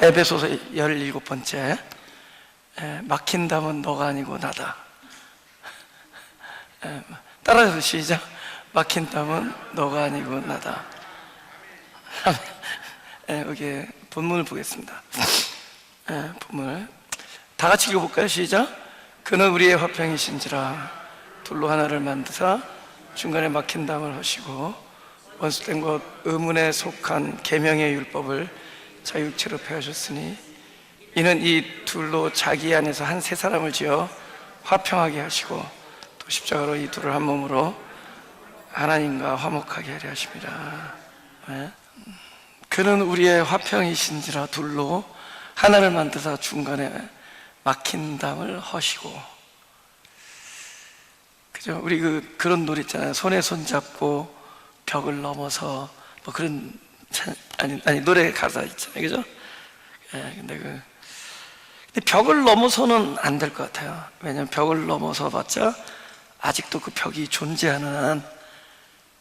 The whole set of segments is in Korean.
에베소서 17번째. 막힌 담은 너가 아니고 나다. 따라서 시작. 막힌 담은 너가 아니고 나다. 여기 본문을 보겠습니다. 본문을 다 같이 읽어볼까요? 시작. 그는 우리의 화평이신지라 둘로 하나를 만드사 중간에 막힌 담을 하시고 원수된 것 의문에 속한 계명의 율법을 자육체로 폐하셨으니 이는 이 둘로 자기 안에서 한 세 사람을 지어 화평하게 하시고 또 십자가로 이 둘을 한 몸으로 하나님과 화목하게 하려 하십니다. 그는 우리의 화평이신지라 둘로 하나를 만드사 중간에 막힌 담을 허시고. 그죠? 우리 그런 노래 있잖아요. 손에 손 잡고 벽을 넘어서 뭐 그런 아니 노래 가사 있잖아요. 그죠? 근데 벽을 넘어서는 안 될 것 같아요. 왜냐하면 벽을 넘어서 봤자 아직도 그 벽이 존재하는 한,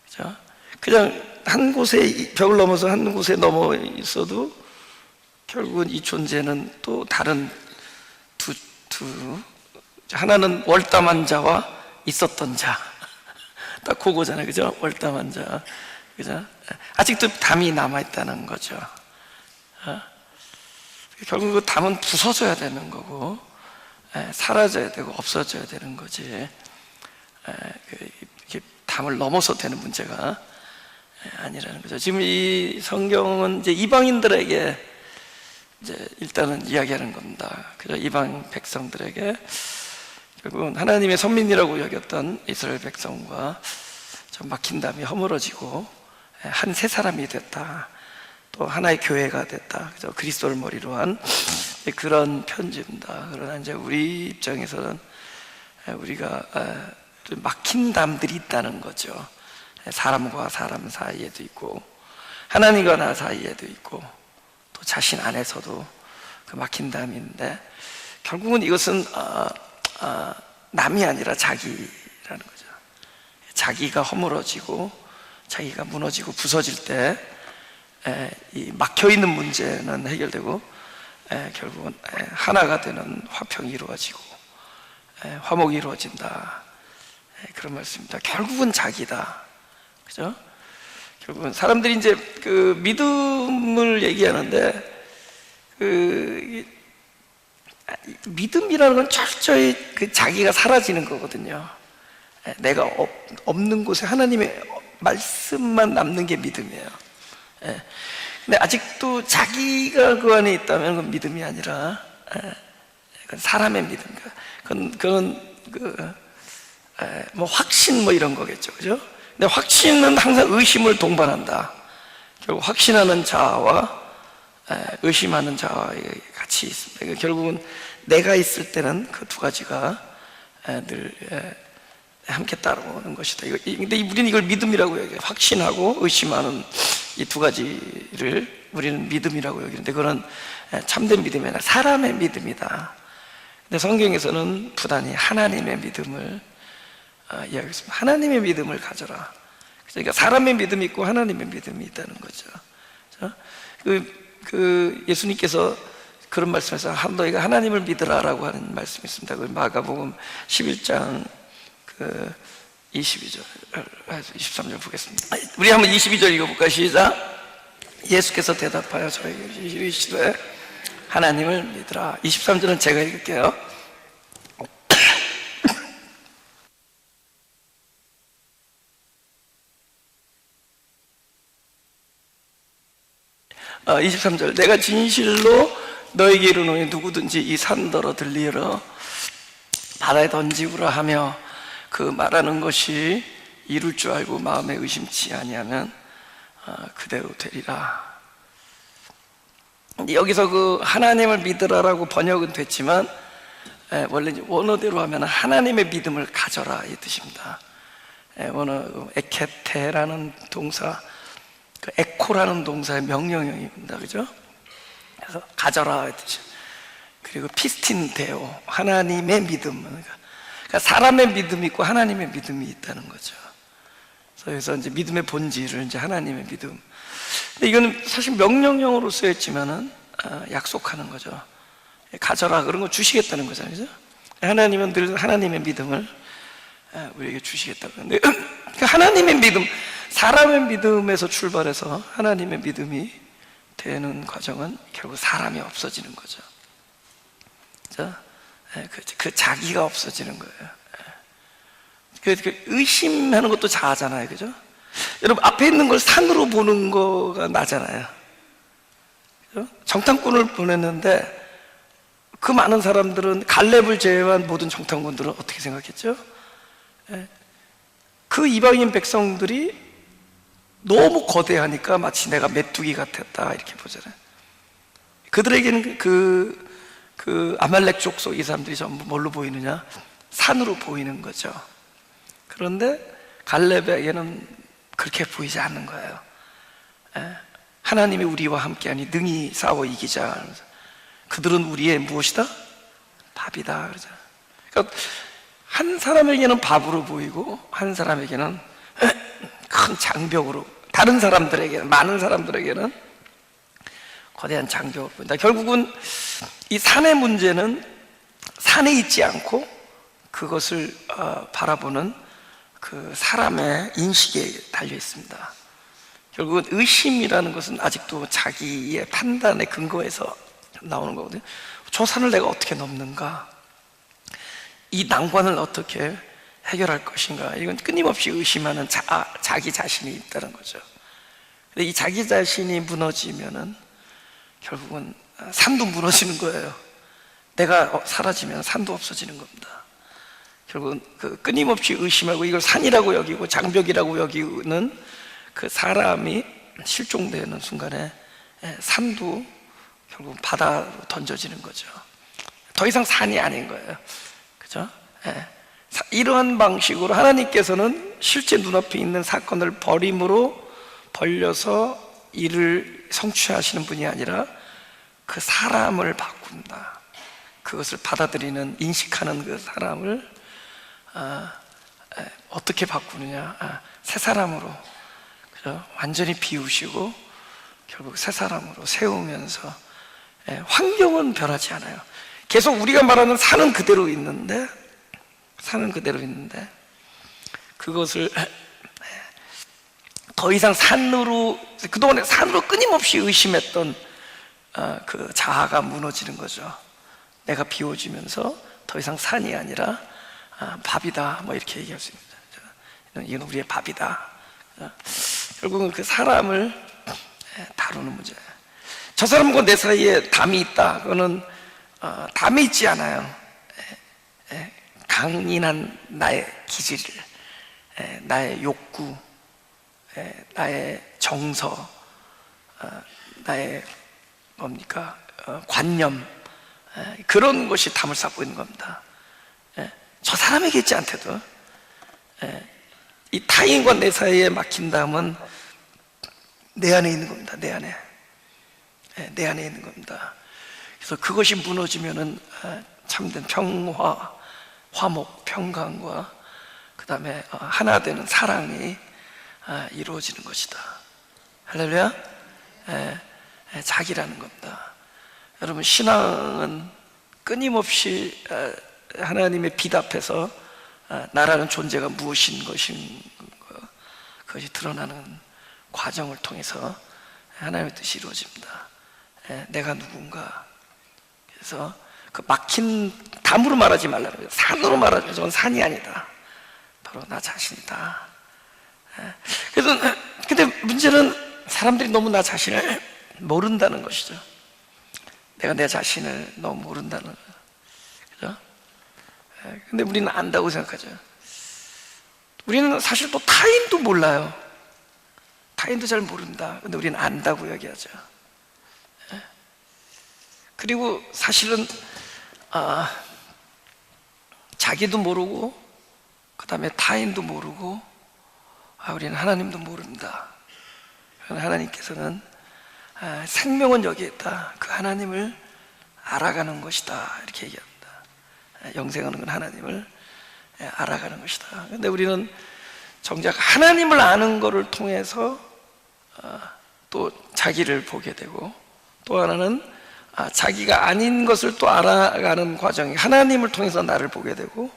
그죠? 그냥 한 곳에 벽을 넘어서 한 곳에 넘어 있어도 결국은 이 존재는 또 다른 하나는 월담한 자와 있었던 자, 딱 그거잖아요. 그죠? 월담한 자, 그죠? 아직도 담이 남아있다는 거죠. 결국 그 담은 부서져야 되는 거고, 사라져야 되고 없어져야 되는 거지. 이렇게 담을 넘어서 되는 문제가 아니라는 거죠. 지금 이 성경은 이제 이방인들에게 이제 일단은 이야기하는 겁니다. 그죠? 이방 백성들에게 결국은 하나님의 선민이라고 여겼던 이스라엘 백성과 좀 막힌 담이 허물어지고 한 세 사람이 됐다. 또 하나의 교회가 됐다. 그죠? 그리스도를 머리로 한 그런 편지입니다. 그러나 이제 우리 입장에서는 우리가 막힌 담들이 있다는 거죠. 사람과 사람 사이에도 있고 하나님과 나 사이에도 있고 또 자신 안에서도 그 막힌 담인데 결국은 이것은 남이 아니라 자기라는 거죠. 자기가 허물어지고 자기가 무너지고 부서질 때 이 막혀있는 문제는 해결되고 결국은 하나가 되는 화평이 이루어지고 화목이 이루어진다. 그런 말씀입니다. 결국은 자기다. 그죠? 결국은 사람들이 이제 그 믿음을 얘기하는데 믿음이라는 건 철저히 그 자기가 사라지는 거거든요. 내가 없는 곳에 하나님의 말씀만 남는 게 믿음이에요. 근데 아직도 자기가 그 안에 있다면 그건 믿음이 아니라 그건 사람의 믿음. 그건 뭐 확신 뭐 이런 거겠죠, 그죠? 근데 확신은 항상 의심을 동반한다. 결국 확신하는 자와 의심하는 자와 같이 있습니다. 결국은 내가 있을 때는 그 두 가지가 늘 함께 따라오는 것이다. 근데 우리는 이걸 믿음이라고 여겨요. 확신하고 의심하는 이 두 가지를 우리는 믿음이라고 여기는데 그건 참된 믿음이 아니라 사람의 믿음이다. 근데 성경에서는 부단히 하나님의 믿음을 이야기했습니다. 하나님의 믿음을 가져라. 그러니까 사람의 믿음이 있고 하나님의 믿음이 있다는 거죠. 예수님께서 그런 말씀에서 너희가 하나님을 믿으라라고 하는 말씀이 있습니다. 마가복음 11장 22절, 23절 보겠습니다. 우리 한번 22절 읽어볼까요? 시작. 예수께서 대답하여 저에게 이르시되 하나님을 믿으라. 23절은 제가 읽을게요. 23절 내가 진실로 너에게 이르노니 누구든지 이 산더러 들리러 바다에 던지우라 하며 그 말하는 것이 이룰 줄 알고 마음에 의심치 아니하면 그대로 되리라. 여기서 그 하나님을 믿으라라고 번역은 됐지만 원래 원어대로 하면 하나님의 믿음을 가져라 이 뜻입니다. 원어 에케테라는 동사, 그 에코라는 동사의 명령형입니다. 그죠? 그래서 가져라 이 뜻이에요. 그리고 피스틴데오, 하나님의 믿음. 그러니까 사람의 믿음이 있고 하나님의 믿음이 있다는 거죠. 그래서 이제 믿음의 본질을 이제 하나님의 믿음. 근데 이거는 사실 명령형으로 쓰였지만은 약속하는 거죠. 가져라 그런 거 주시겠다는 거잖아요, 그죠? 하나님은 늘 하나님의 믿음을 우리에게 주시겠다고 하는데 하나님의 믿음, 사람의 믿음에서 출발해서 하나님의 믿음이 되는 과정은 결국 사람이 없어지는 거죠. 그죠? 그 자기가 없어지는 거예요. 그 의심하는 것도 자아잖아요, 그죠? 여러분 앞에 있는 걸 산으로 보는 거가 나잖아요. 그죠? 정탐꾼을 보냈는데 그 많은 사람들은 갈렙을 제외한 모든 정탐꾼들은 어떻게 생각했죠? 그 이방인 백성들이 너무 거대하니까 마치 내가 메뚜기 같았다 이렇게 보잖아요. 그들에게는 그 아말렉 족속 이 사람들이 전부 뭘로 보이느냐? 산으로 보이는 거죠. 그런데 갈렙에게는 그렇게 보이지 않는 거예요. 하나님이 우리와 함께하니 능히 싸워 이기자. 그들은 우리의 무엇이다? 밥이다. 그러잖아요. 그러니까 한 사람에게는 밥으로 보이고 한 사람에게는 큰 장벽으로, 다른 사람들에게는, 많은 사람들에게는 거대한 장벽으로 보인다. 결국은 이 산의 문제는 산에 있지 않고 그것을 바라보는 그 사람의 인식에 달려 있습니다. 결국은 의심이라는 것은 아직도 자기의 판단의 근거에서 나오는 거거든요. 저 산을 내가 어떻게 넘는가? 이 난관을 어떻게 해결할 것인가? 이건 끊임없이 의심하는 자기 자신이 있다는 거죠. 근데 이 자기 자신이 무너지면은 결국은 산도 무너지는 거예요. 내가 사라지면 산도 없어지는 겁니다. 결국은 그 끊임없이 의심하고 이걸 산이라고 여기고 장벽이라고 여기는 그 사람이 실종되는 순간에 산도 결국 바다로 던져지는 거죠. 더 이상 산이 아닌 거예요. 그죠? 이러한 방식으로 하나님께서는 실제 눈앞에 있는 사건을 버림으로 벌려서 이를 성취하시는 분이 아니라 그 사람을 바꾼다. 그것을 받아들이는, 인식하는 그 사람을 어떻게 바꾸느냐? 새 사람으로, 그죠? 완전히 비우시고 결국 새 사람으로 세우면서 환경은 변하지 않아요. 계속 우리가 말하는 산은 그대로 있는데 그것을 더 이상 산으로, 그동안에 산으로 끊임없이 의심했던 그 자아가 무너지는 거죠. 내가 비워지면서 더 이상 산이 아니라 밥이다, 뭐 이렇게 얘기할 수 있습니다. 이건 우리의 밥이다. 결국은 그 사람을 다루는 문제예요. 저 사람과 내 사이에 담이 있다. 그거는 담이 있지 않아요. 강인한 나의 기질, 나의 욕구, 나의 정서, 나의 뭡니까? 관념, 그런 것이 담을 쌓고 있는 겁니다. 저 사람에게 있지 않대도 이 타인과 내 사이에 막힌 담은 내 안에 있는 겁니다. 내 안에 있는 겁니다. 그래서 그것이 무너지면은 참된 평화, 화목, 평강과 그 다음에 하나 되는 사랑이 이루어지는 것이다. 할렐루야. 자기라는 겁니다. 여러분, 신앙은 끊임없이 하나님의 빛 앞에서 나라는 존재가 무엇인 것인 그것이 드러나는 과정을 통해서 하나님의 뜻이 이루어집니다. 내가 누군가. 그래서 그 막힌 담으로 말하지 말라는 거예요. 산으로 말하면 저건 산이 아니다. 바로 나 자신이다. 그래서 근데 문제는 사람들이 너무 나 자신을 모른다는 것이죠. 내가 내 자신을 너무 모른다는 거죠. 그죠? 근데 우리는 안다고 생각하죠. 우리는 사실 또 타인도 몰라요. 타인도 잘 모른다. 근데 우리는 안다고 얘기하죠. 그리고 사실은 자기도 모르고 그 다음에 타인도 모르고 우리는 하나님도 모른다. 하나님께서는 생명은 여기에 있다. 그 하나님을 알아가는 것이다. 이렇게 얘기합니다. 영생하는 건 하나님을 알아가는 것이다. 그런데 우리는 정작 하나님을 아는 것을 통해서 또 자기를 보게 되고, 또 하나는 자기가 아닌 것을 또 알아가는 과정이 하나님을 통해서 나를 보게 되고,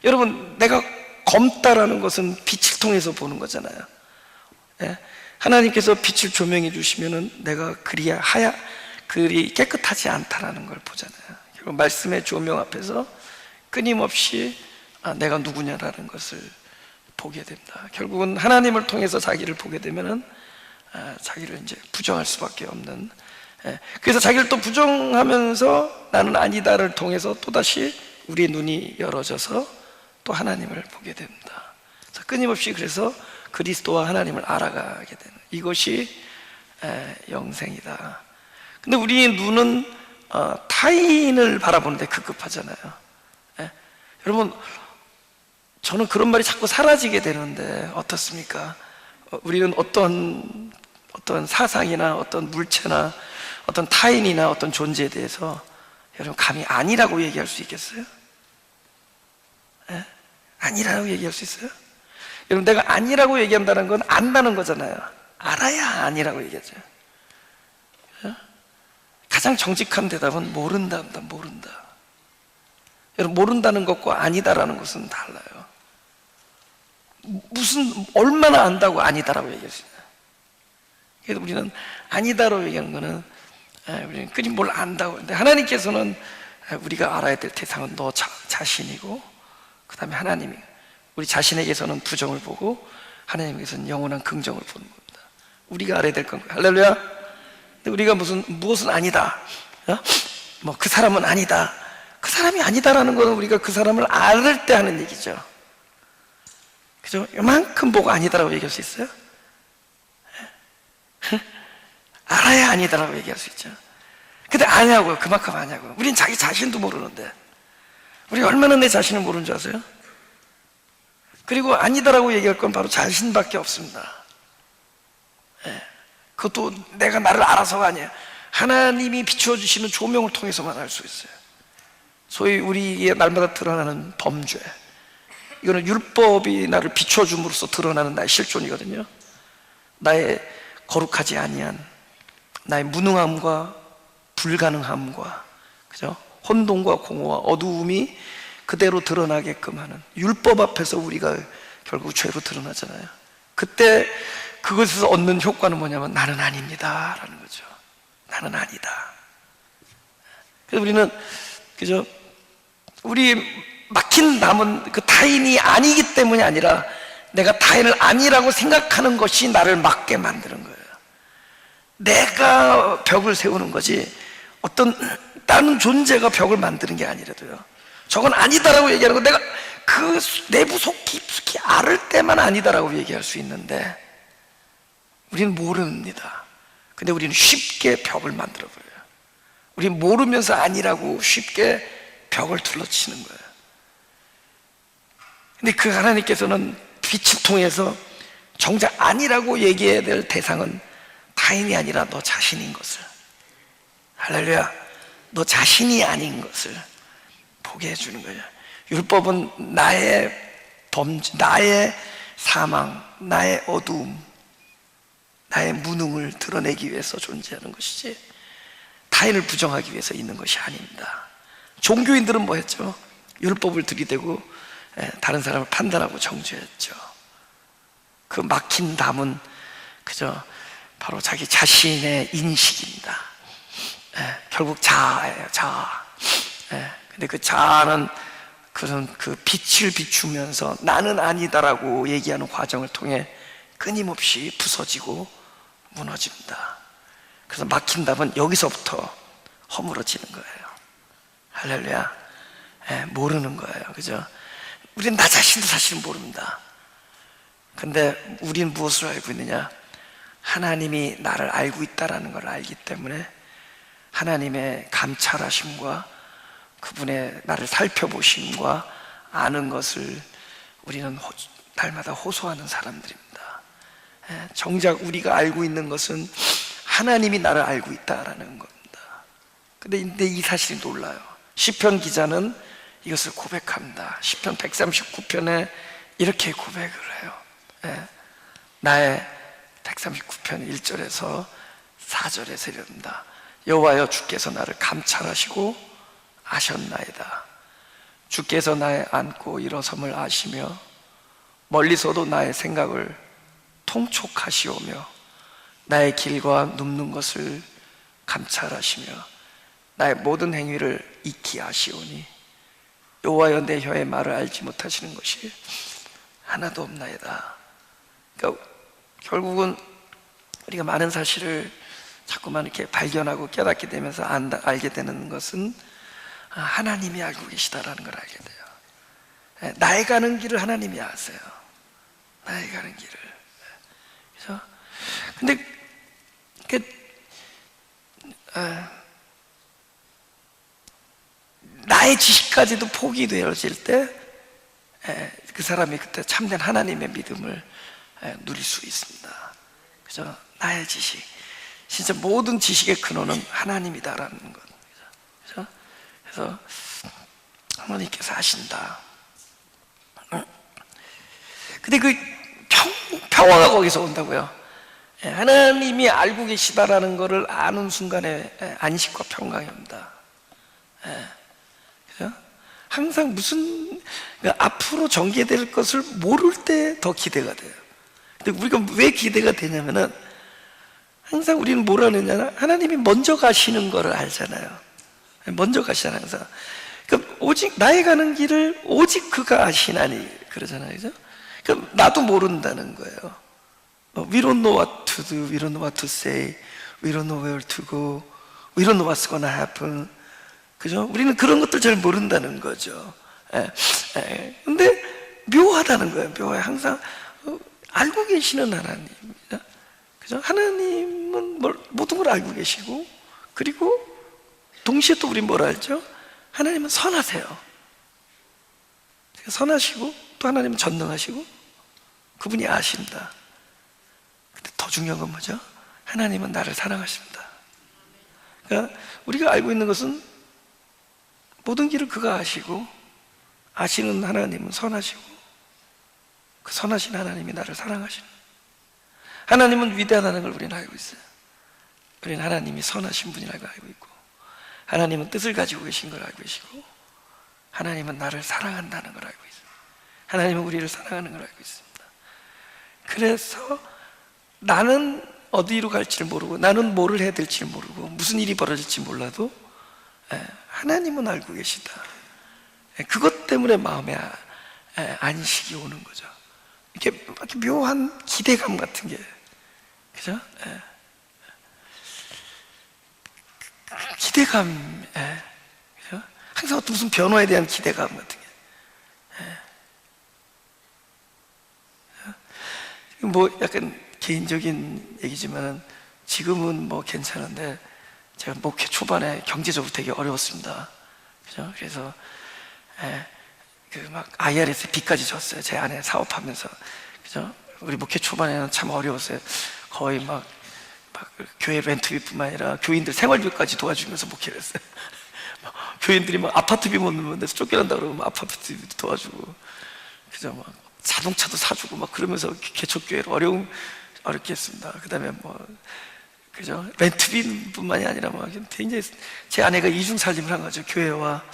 여러분, 내가 검다라는 것은 빛을 통해서 보는 거잖아요. 예? 하나님께서 빛을 조명해 주시면은 내가 그리 깨끗하지 않다라는 걸 보잖아요. 결국 말씀의 조명 앞에서 끊임없이 내가 누구냐라는 것을 보게 됩니다. 결국은 하나님을 통해서 자기를 보게 되면은 자기를 이제 부정할 수밖에 없는, 그래서 자기를 또 부정하면서 나는 아니다를 통해서 또다시 우리의 눈이 열어져서 또 하나님을 보게 됩니다. 끊임없이 그래서 그리스도와 하나님을 알아가게 되는 이것이 영생이다. 근데 우리의 눈은 타인을 바라보는데 급급하잖아요. 여러분, 저는 그런 말이 자꾸 사라지게 되는데 어떻습니까? 우리는 어떤 사상이나 어떤 물체나 어떤 타인이나 어떤 존재에 대해서 여러분 감히 아니라고 얘기할 수 있겠어요? 아니라고 얘기할 수 있어요? 여러분, 내가 아니라고 얘기한다는 건 안다는 거잖아요. 알아야 아니라고 얘기하죠. 가장 정직한 대답은 모른다입니다. 모른다. 여러분, 모른다는 것과 아니다라는 것은 달라요. 얼마나 안다고 아니다라고 얘기할 수 있나요? 그래서 우리는 아니다라고 얘기하는 거는 우리는 그리 뭘 안다고. 근데 하나님께서는 우리가 알아야 될 대상은 너 자신이고, 그 다음에 하나님이 우리 자신에게서는 부정을 보고 하나님께서는 영원한 긍정을 보는 겁니다. 우리가 알아야 될 건 할렐루야. 근데 우리가 무엇은 아니다, 뭐 그 사람은 아니다, 그 사람이 아니다라는 것은 우리가 그 사람을 알을 때 하는 얘기죠. 그죠? 이만큼 보고 아니다라고 얘기할 수 있어요? 알아야 아니다라고 얘기할 수 있죠. 근데 아냐고요. 그만큼 아냐고요. 우린 자기 자신도 모르는데, 우리 얼마나 내 자신을 모르는 줄 아세요? 그리고 아니다라고 얘기할 건 바로 자신밖에 없습니다. 그것도 내가 나를 알아서가 아니에요. 하나님이 비추어 주시는 조명을 통해서만 알 수 있어요. 소위 우리의 날마다 드러나는 범죄, 이거는 율법이 나를 비추어 줌으로써 드러나는 나의 실존이거든요. 나의 거룩하지 아니한 나의 무능함과 불가능함과, 그죠? 혼돈과 공허와 어두움이 그대로 드러나게끔 하는, 율법 앞에서 우리가 결국 죄로 드러나잖아요. 그때 그것에서 얻는 효과는 뭐냐면 나는 아닙니다 라는 거죠. 나는 아니다. 그래서 우리는, 그죠? 우리 막힌 남은 그 타인이 아니기 때문이 아니라 내가 타인을 아니라고 생각하는 것이 나를 막게 만드는 거예요. 내가 벽을 세우는 거지 어떤 다른 존재가 벽을 만드는 게 아니라도요. 저건 아니다라고 얘기하는 거, 내가 그 내부 속 깊숙이 알을 때만 아니다라고 얘기할 수 있는데 우리는 모릅니다. 근데 우리는 쉽게 벽을 만들어버려요. 우리는 모르면서 아니라고 쉽게 벽을 둘러치는 거예요. 근데 그 하나님께서는 빛을 통해서 정작 아니라고 얘기해야 될 대상은 타인이 아니라 너 자신인 것을, 할렐루야, 너 자신이 아닌 것을 보게 해주는 거예요. 율법은 나의 범죄, 나의 사망, 나의 어두움, 나의 무능을 드러내기 위해서 존재하는 것이지 타인을 부정하기 위해서 있는 것이 아닙니다. 종교인들은 뭐 했죠? 율법을 들이대고 다른 사람을 판단하고 정죄했죠. 그 막힌 담은 그저 바로 자기 자신의 인식입니다. 결국 자아예요, 자아. 근데 그 자아는 그 빛을 비추면서 나는 아니다라고 얘기하는 과정을 통해 끊임없이 부서지고 무너집니다. 그래서 막힌 답은 여기서부터 허물어지는 거예요. 할렐루야. 모르는 거예요. 그죠? 우리는 나 자신도 사실은 모릅니다. 근데 우리는 무엇을 알고 있느냐? 하나님이 나를 알고 있다라는 걸 알기 때문에 하나님의 감찰하심과 그분의 나를 살펴보심과 아는 것을 우리는 날마다 호소하는 사람들입니다. 정작 우리가 알고 있는 것은 하나님이 나를 알고 있다라는 겁니다. 근데 이 사실이 놀라요. 시편 기자는 이것을 고백합니다. 시편 139편에 이렇게 고백을 해요. 나의 139편 1절에서 4절에서 이럽니다. 여호와여 주께서 나를 감찰하시고 아셨나이다. 주께서 나의 앉고 일어섬을 아시며 멀리서도 나의 생각을 통촉하시오며 나의 길과 눕는 것을 감찰하시며 나의 모든 행위를 익히 아시오니 여호와여 내 혀의 말을 알지 못하시는 것이 하나도 없나이다. 그러니까 결국은 우리가 많은 사실을 자꾸만 이렇게 발견하고 깨닫게 되면서 알게 되는 것은 하나님이 알고 계시다라는 걸 알게 돼요. 나의 가는 길을 하나님이 아세요. 나의 가는 길을. 그래서 근데 나의 지식까지도 포기되어질 때 그 사람이 그때 참된 하나님의 믿음을 누릴 수 있습니다. 그죠? 나의 지식, 진짜 모든 지식의 근원은 하나님이다라는 것. 그죠? 그래서 하나님께서 하신다. 근데 그 평화가 거기서 온다고요. 하나님이 알고 계시다라는 것을 아는 순간에 안식과 평강이 옵니다. 그죠? 항상 그러니까 앞으로 전개될 것을 모를 때 더 기대가 돼요. 근데 우리가 왜 기대가 되냐면은 항상 우리는 뭘 아느냐, 하나님이 먼저 가시는 거를 알잖아요. 먼저 가시잖아요. 항상. 그러니까 오직 나의 가는 길을 오직 그가 아시나니 그러잖아요. 그죠? 그럼 나도 모른다는 거예요. We don't know what to do, we don't know what to say, we don't know where to go, we don't know what's gonna happen. 그죠? 우리는 그런 것들 잘 모른다는 거죠. 근데 묘하다는 거예요. 묘해. 항상 알고 계시는 하나님입니다. 그죠? 하나님은 모든 걸 알고 계시고, 그리고 동시에 또 우리 뭘 알죠? 하나님은 선하세요. 선하시고 또 하나님은 전능하시고 그분이 아신다. 근데 더 중요한 건 뭐죠? 하나님은 나를 사랑하십니다. 그러니까 우리가 알고 있는 것은 모든 길을 그가 아시고, 아시는 하나님은 선하시고, 그 선하신 하나님이 나를 사랑하시는, 하나님은 위대하다는 걸 우리는 알고 있어요. 우리는 하나님이 선하신 분이라고 알고 있고, 하나님은 뜻을 가지고 계신 걸 알고 계시고, 하나님은 나를 사랑한다는 걸 알고 있어요. 하나님은 우리를 사랑하는 걸 알고 있습니다. 그래서 나는 어디로 갈지를 모르고, 나는 뭐를 해야 될지 모르고, 무슨 일이 벌어질지 몰라도 하나님은 알고 계시다. 그것 때문에 마음에 안식이 오는 거죠. 이렇게 묘한 기대감 같은 게, 그죠? 기대감, 그죠? 항상 어떤 무슨 변화에 대한 기대감 같은 게. 뭐 약간 개인적인 얘기지만은 지금은 뭐 괜찮은데, 제가 목회 초반에 경제적으로 되게 어려웠습니다. 그죠? 그래서 그 막 IRS 빚까지 졌어요. 제 아내 사업하면서. 그죠? 우리 목회 초반에는 참 어려웠어요. 거의 막 교회 렌트비뿐만 아니라 교인들 생활비까지 도와주면서 목회를 했어요. 교인들이 막 아파트비 못 내면 데서 쫓겨난다 그러면 아파트비 도와주고, 그죠? 막 자동차도 사주고 막 그러면서 개척교회를 어렵게 했습니다. 그 다음에 뭐, 그죠? 렌트비뿐만이 아니라 막 굉장히 제 아내가 이중 살림을 한 거죠. 교회와.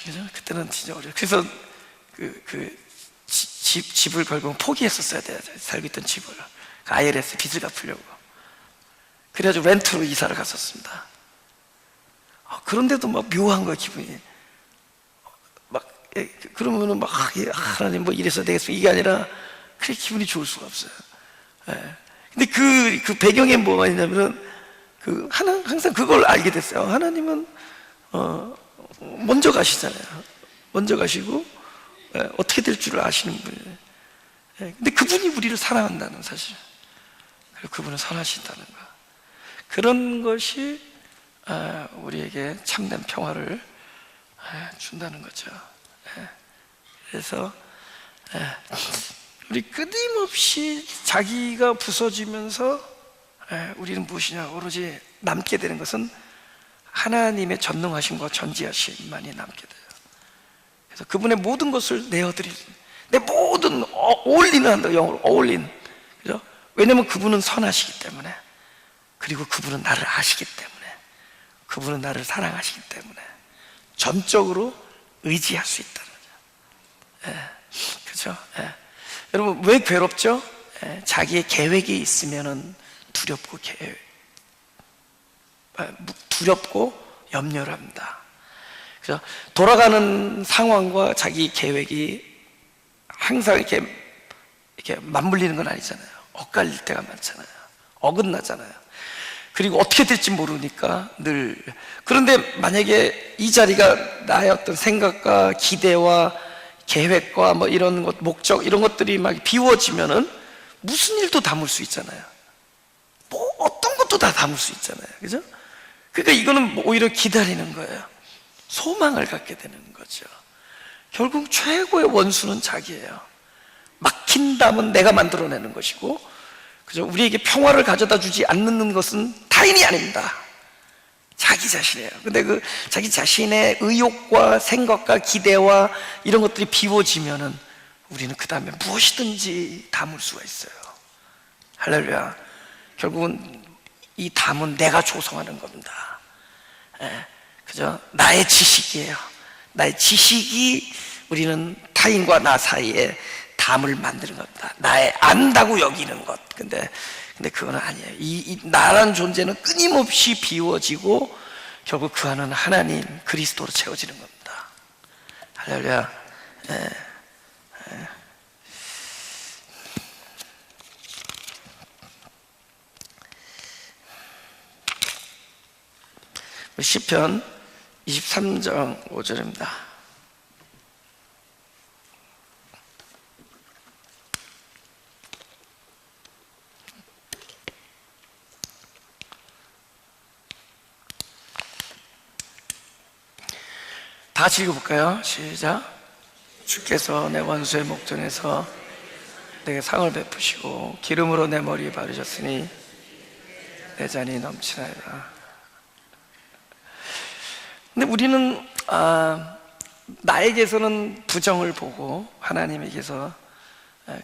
그죠? 그때는 진짜 어려워. 그래서 집을 결국 포기했었어야 돼요. 살고 있던 집을. 그 IRS 빚을 갚으려고. 그래가지고 렌트로 이사를 갔었습니다. 그런데도 막 묘한 거야, 기분이. 그러면은 막, 하나님 뭐 이래서 되겠어. 이게 아니라, 그렇게 기분이 좋을 수가 없어요. 근데 그 배경에 뭐가 있냐면은, 항상 그걸 알게 됐어요. 하나님은, 먼저 가시잖아요. 먼저 가시고, 어떻게 될 줄을 아시는 분이에요. 근데 그분이 우리를 사랑한다는 사실. 그리고 그분은 선하신다는 거. 그런 것이, 우리에게 참된 평화를 준다는 거죠. 그래서 우리 끊임없이 자기가 부서지면서 우리는 무엇이냐, 오로지 남게 되는 것은 하나님의 전능하심과 전지하심만이 남게 돼요. 그래서 그분의 모든 것을 내어드릴, 내 모든 어울리는 한다, 영어로 어울린. 그죠? 왜냐면 그분은 선하시기 때문에, 그리고 그분은 나를 아시기 때문에, 그분은 나를 사랑하시기 때문에 전적으로 의지할 수 있다는 거죠. 그죠? 여러분, 왜 괴롭죠? 자기의 계획이 있으면은 두렵고 염려를 합니다. 그죠? 돌아가는 상황과 자기 계획이 항상 이렇게 맞물리는 건 아니잖아요. 엇갈릴 때가 많잖아요. 어긋나잖아요. 그리고 어떻게 될지 모르니까 늘. 그런데 만약에 이 자리가 나의 어떤 생각과 기대와 계획과 뭐 이런 것, 목적, 이런 것들이 막 비워지면은 무슨 일도 담을 수 있잖아요. 뭐 어떤 것도 다 담을 수 있잖아요. 그죠? 그러니까 이거는 오히려 기다리는 거예요. 소망을 갖게 되는 거죠. 결국 최고의 원수는 자기예요. 막힌 담은 내가 만들어내는 것이고, 그죠? 우리에게 평화를 가져다 주지 않는 것은 타인이 아닙니다. 자기 자신이에요. 근데 그 자기 자신의 의욕과 생각과 기대와 이런 것들이 비워지면은 우리는 그 다음에 무엇이든지 담을 수가 있어요. 할렐루야. 결국은 이 담은 내가 조성하는 겁니다. 그죠? 나의 지식이에요. 나의 지식이 우리는 타인과 나 사이에 담을 만드는 겁니다. 나의 안다고 여기는 것. 근데 그건 아니에요. 이 나라는 존재는 끊임없이 비워지고 결국 그 안은 하나님 그리스도로 채워지는 겁니다. 할렐루야. 시편 23장 5절입니다. 다 같이 읽어볼까요? 시작. 주께서 내 원수의 목전에서 내게 상을 베푸시고 기름으로 내 머리에 바르셨으니 내 잔이 넘치나이다. 근데 우리는 나에게서는 부정을 보고 하나님에게서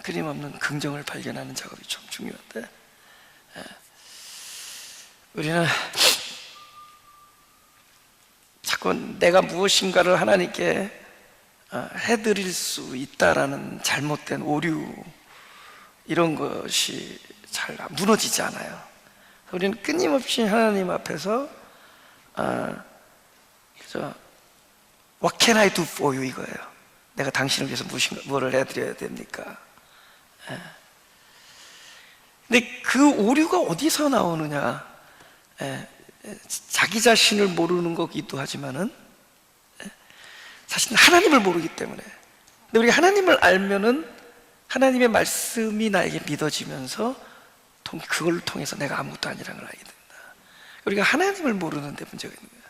끊임없는 긍정을 발견하는 작업이 좀 중요한데, 우리는 자꾸 내가 무엇인가를 하나님께 해드릴 수 있다라는 잘못된 오류, 이런 것이 잘 무너지지 않아요. 우리는 끊임없이 하나님 앞에서 그죠? What can I do for you? 이거예요. 내가 당신을 위해서 무엇을 해드려야 됩니까? 근데 그 오류가 어디서 나오느냐? 자기 자신을 모르는 거기도 하지만은 사실은 하나님을 모르기 때문에. 근데 우리가 하나님을 알면은 하나님의 말씀이 나에게 믿어지면서 그걸 통해서 내가 아무것도 아니라는 걸 알게 된다. 우리가 하나님을 모르는데 문제가 있는 거야.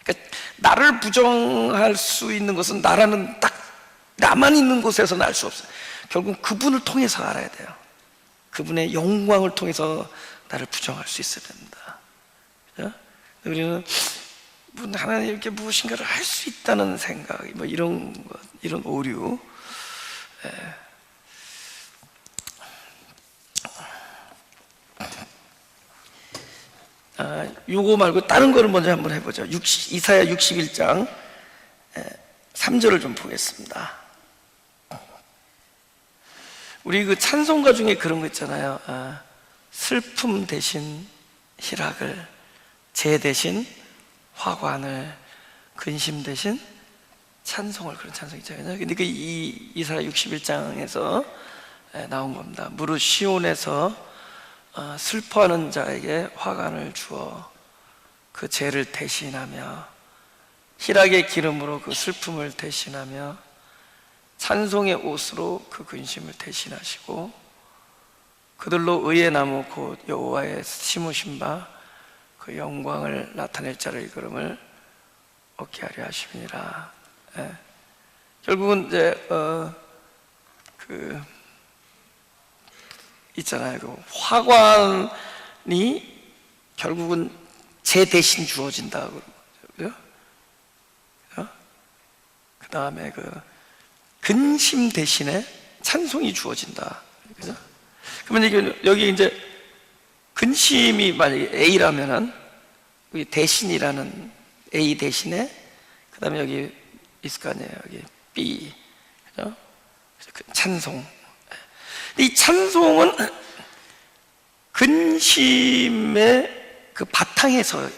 그러니까 나를 부정할 수 있는 것은 나라는 딱 나만 있는 곳에서는 알 수 없어요. 결국 그분을 통해서 알아야 돼요. 그분의 영광을 통해서 나를 부정할 수 있어야 됩니다. 그죠? 우리는 하나님께 무엇인가를 할 수 있다는 생각, 뭐 이런 것, 이런 오류. 요거 말고 다른 거를 먼저 한번 해보죠. 이사야 61장 3절을 좀 보겠습니다. 우리 그 찬송가 중에 그런 거 있잖아요. 슬픔 대신 희락을, 재 대신 화관을, 근심 대신 찬송을, 그런 찬송 있잖아요. 근데 이 이사야 61장에서 나온 겁니다. 무릇 시온에서 슬퍼하는 자에게 화관을 주어 그 죄를 대신하며 희락의 기름으로 그 슬픔을 대신하며 찬송의 옷으로 그 근심을 대신하시고 그들로 의의 나무 곧 여호와의 심으신 바 그 영광을 나타낼 자를 이끌음을 얻게 하려 하심이니라. 결국은 이제 그 있잖아요. 그 화관이 결국은 제 대신 주어진다. 그죠? 그 다음에 그 근심 대신에 찬송이 주어진다. 그죠? 그러면 여기 이제 근심이 만약에 A라면은 여기 대신이라는 A 대신에 그 다음에 여기 있을 거 아니에요. 여기 B, 그죠? 찬송. 이 찬송은 근심의 그 바탕에서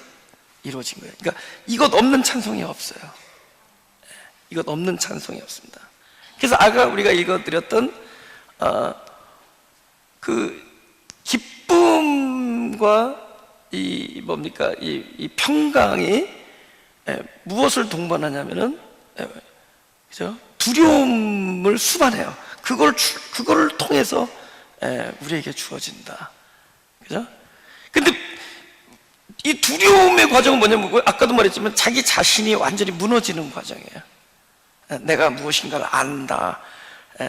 이루어진 거예요. 그러니까 이것 없는 찬송이 없어요. 이것 없는 찬송이 없습니다. 그래서 아까 우리가 읽어드렸던 그 기쁨과 이 뭡니까 이 평강이 무엇을 동반하냐면은 그죠? 두려움을 수반해요. 그걸 통해서 우리에게 주어진다. 그죠? 근데 이 두려움의 과정은 뭐냐면 아까도 말했지만 자기 자신이 완전히 무너지는 과정이에요. 내가 무엇인가를 안다,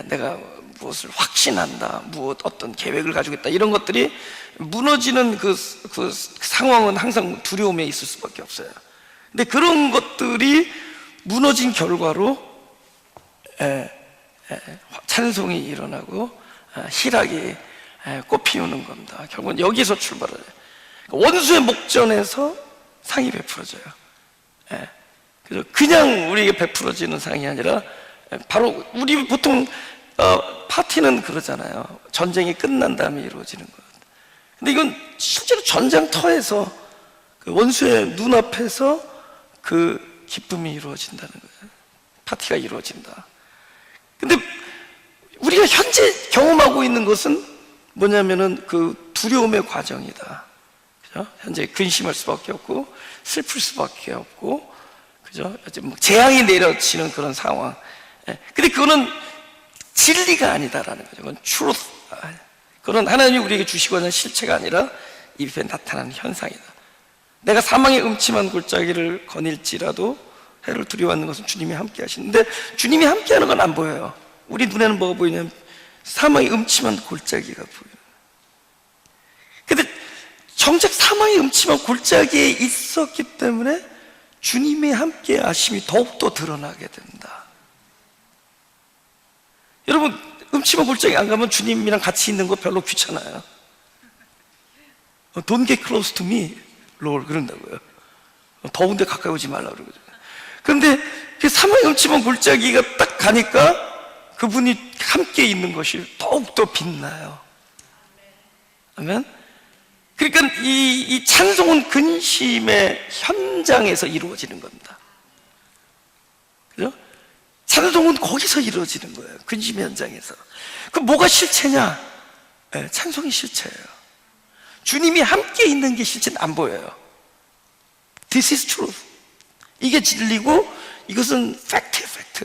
내가 무엇을 확신한다, 어떤 계획을 가지고 있다, 이런 것들이 무너지는 그 상황은 항상 두려움에 있을 수밖에 없어요. 근데 그런 것들이 무너진 결과로 찬송이 일어나고 희락이 꽃 피우는 겁니다. 결국은 여기서 출발을 해요. 원수의 목전에서 상이 베풀어져요. 그래서 그냥 우리에게 베풀어지는 상이 아니라 바로 우리 보통 파티는 그러잖아요. 전쟁이 끝난 다음에 이루어지는 것. 근데 이건 실제로 전장터에서 그 원수의 눈앞에서 그 기쁨이 이루어진다는 거예요. 파티가 이루어진다. 근데 우리가 현재 경험하고 있는 것은 뭐냐면은 그 두려움의 과정이다. 그죠? 현재 근심할 수밖에 없고 슬플 수밖에 없고, 그죠? 뭐 재앙이 내려치는 그런 상황. 근데 그거는 진리가 아니다라는 거죠. 그건 truth. 그건 하나님이 우리에게 주시고 하는 실체가 아니라 입에 나타나는 현상이다. 내가 사망의 음침한 골짜기를 거닐지라도 해를 두려워하는 것은 주님이 함께 하시는데, 주님이 함께 하는 건 안 보여요. 우리 눈에는 뭐가 보이냐면 사망의 음침한 골짜기가 보여요. 근데 정작 사망의 음침한 골짜기에 있었기 때문에 주님의 함께 하심이 더욱더 드러나게 된다. 여러분, 음침한 골짜기 안 가면 주님이랑 같이 있는 거 별로 귀찮아요. Don't get close to me, Lord, 그런다고요. 더운데 가까이 오지 말라 그러거든요. 그런데 그 사망의 음침한 골짜기가 딱 가니까 그분이 함께 있는 것이 더욱더 빛나요. 아멘. 그러니까 이 찬송은 근심의 현장에서 이루어지는 겁니다. 그죠? 찬송은 거기서 이루어지는 거예요. 근심 현장에서. 그럼 뭐가 실체냐? 찬송이 실체예요. 주님이 함께 있는 게 실체는 안 보여요. This is truth. 이게 진리고 이것은 팩트예요, 팩트.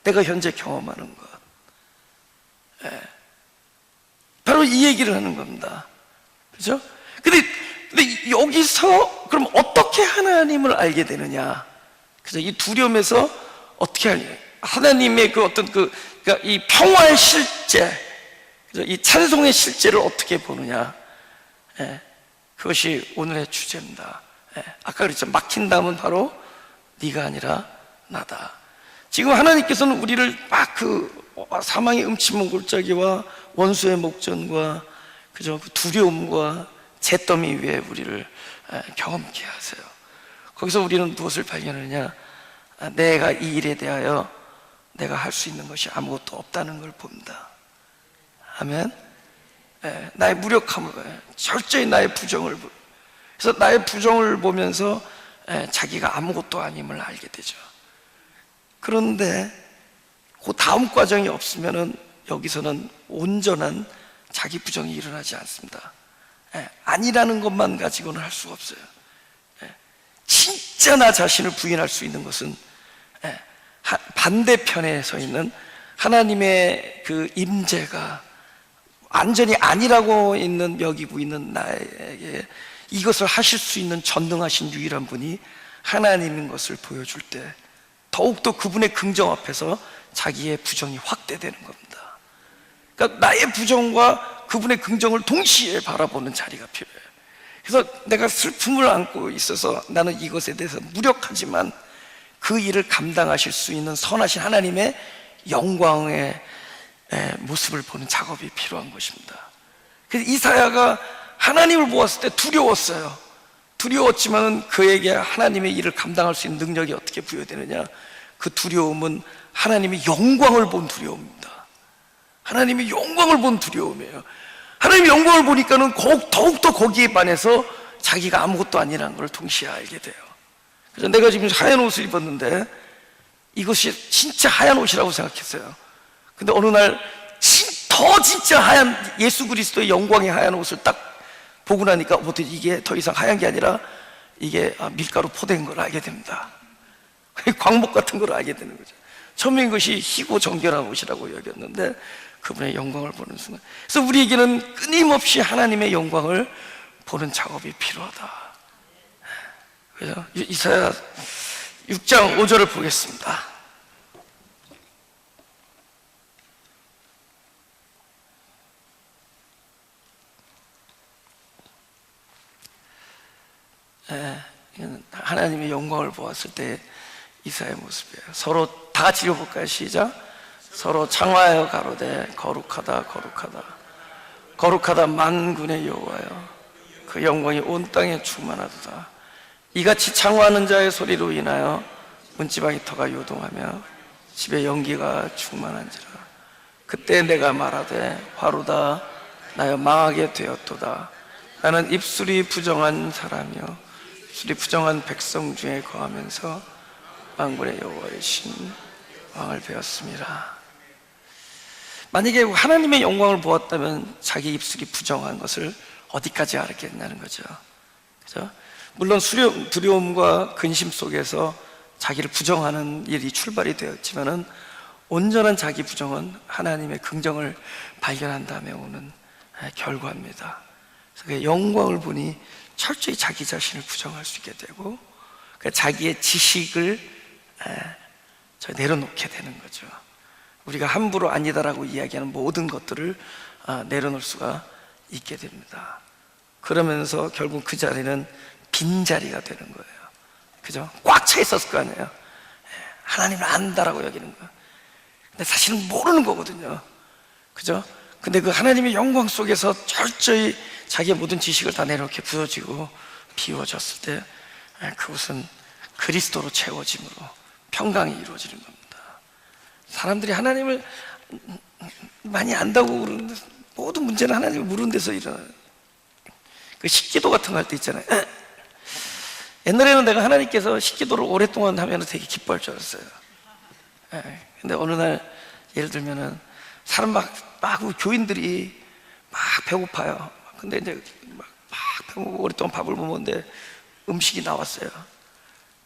내가 현재 경험하는 것. 바로 이 얘기를 하는 겁니다. 그죠? 근데 여기서 그럼 어떻게 하나님을 알게 되느냐? 그죠? 이 두려움에서 어떻게 알냐? 하나님의 그 어떤 그러니까 이 평화의 실제, 그죠? 이 찬송의 실제를 어떻게 보느냐? 그것이 오늘의 주제입니다. 아까 그랬죠. 막힌다면 바로 네가 아니라 나다. 지금 하나님께서는 우리를 막 그 사망의 음침한 골짜기와 원수의 목전과 그죠? 그 두려움과 잿더미 위에 우리를 경험케 하세요. 거기서 우리는 무엇을 발견하느냐? 내가 이 일에 대하여 내가 할 수 있는 것이 아무것도 없다는 걸 봅니다. 아멘. 나의 무력함을 봐요. 철저히 나의 부정을 보요. 그래서 나의 부정을 보면서 자기가 아무것도 아님을 알게 되죠. 그런데 그 다음 과정이 없으면은 여기서는 온전한 자기 부정이 일어나지 않습니다. 아니라는 것만 가지고는 할 수가 없어요. 진짜 나 자신을 부인할 수 있는 것은 반대편에 서 있는 하나님의 그 임재가 완전히 아니라고 여기고 있는 나에게 이것을 하실 수 있는 전능하신 유일한 분이 하나님인 것을 보여줄 때 더욱더 그분의 긍정 앞에서 자기의 부정이 확대되는 겁니다. 그러니까 나의 부정과 그분의 긍정을 동시에 바라보는 자리가 필요해요. 그래서 내가 슬픔을 안고 있어서 나는 이것에 대해서 무력하지만 그 일을 감당하실 수 있는 선하신 하나님의 영광의 모습을 보는 작업이 필요한 것입니다. 그래서 이사야가 하나님을 보았을 때 두려웠어요. 두려웠지만 그에게 하나님의 일을 감당할 수 있는 능력이 어떻게 부여되느냐? 그 두려움은 하나님의 영광을 본 두려움입니다. 하나님의 영광을 본 두려움이에요. 하나님의 영광을 보니까는 더욱더 거기에 반해서 자기가 아무것도 아니라는 걸 동시에 알게 돼요. 그래서 내가 지금 하얀 옷을 입었는데 이것이 진짜 하얀 옷이라고 생각했어요. 근데 어느 날 더 진짜 하얀 예수 그리스도의 영광의 하얀 옷을 딱 보고 나니까 이게 더 이상 하얀 게 아니라 이게 밀가루 포대인 걸 알게 됩니다. 광목 같은 걸 알게 되는 거죠. 처음엔 것이 희고 정결한 옷이라고 여겼는데 그분의 영광을 보는 순간, 그래서 우리에게는 끊임없이 하나님의 영광을 보는 작업이 필요하다. 그래서 이사야 6장 5절을 보겠습니다. 하나님의 영광을 보았을 때 이사야의 모습이에요. 서로 다 같이 읽어볼까요? 시작. 서로 창화하여 가로되 거룩하다 거룩하다 거룩하다 만군의 여호와여, 그 영광이 온 땅에 충만하도다. 이같이 창화하는 자의 소리로 인하여 문지방이 터가 요동하며 집에 연기가 충만한지라. 그때 내가 말하되 화로다 나여 망하게 되었도다. 나는 입술이 부정한 사람이여 입술이 부정한 백성 중에 거하면서 만군의 여호와의 신 왕을 배웠습니다. 만약에 하나님의 영광을 보았다면 자기 입술이 부정한 것을 어디까지 알았겠냐는 거죠. 그죠? 물론 두려움과 근심 속에서 자기를 부정하는 일이 출발이 되었지만은 온전한 자기 부정은 하나님의 긍정을 발견한 다음에 오는 결과입니다. 그래서 영광을 보니 철저히 자기 자신을 부정할 수 있게 되고 자기의 지식을 내려놓게 되는 거죠. 우리가 함부로 아니다라고 이야기하는 모든 것들을 내려놓을 수가 있게 됩니다. 그러면서 결국 그 자리는 빈자리가 되는 거예요. 그죠? 꽉 차 있었을 거 아니에요. 하나님을 안다라고 여기는 거. 근데 사실은 모르는 거거든요. 그죠? 근데 그 하나님의 영광 속에서 철저히 자기의 모든 지식을 다 내려놓게 부어지고 비워졌을 때 그것은 그리스도로 채워짐으로 평강이 이루어지는 겁니다. 사람들이 하나님을 많이 안다고 그러는데 모든 문제는 하나님을 모르는 데서 일어나요. 그 식기도 같은 거 할 때 있잖아요. 옛날에는 내가 하나님께서 식기도를 오랫동안 하면 되게 기뻐할 줄 알았어요. 근데 어느 날 예를 들면은 사람 막 교인들이 막 배고파요. 근데 이제 막 배고프고 오랫동안 밥을 못 먹는데 음식이 나왔어요.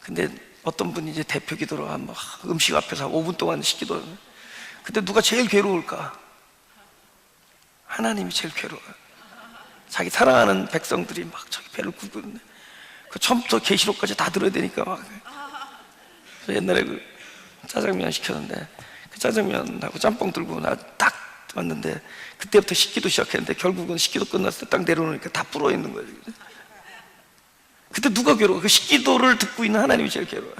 근데 어떤 분이 이제 대표 기도로 한 음식 앞에서 한 5분 동안 식기도. 근데 누가 제일 괴로울까? 하나님이 제일 괴로워요. 자기 사랑하는 백성들이 막 저기 배를 굽고 있는데 그 처음부터 계시록까지 다 들어야 되니까 막. 그래서 옛날에 그 짜장면 시켰는데 그 짜장면하고 짬뽕 들고 나 딱 왔는데 그때부터 식기도 시작했는데 결국은 식기도 끝났을 때 딱 내려놓으니까 다 불어 있는 거예요. 그때 누가 괴로워? 그 식기도를 듣고 있는 하나님이 제일 괴로워요.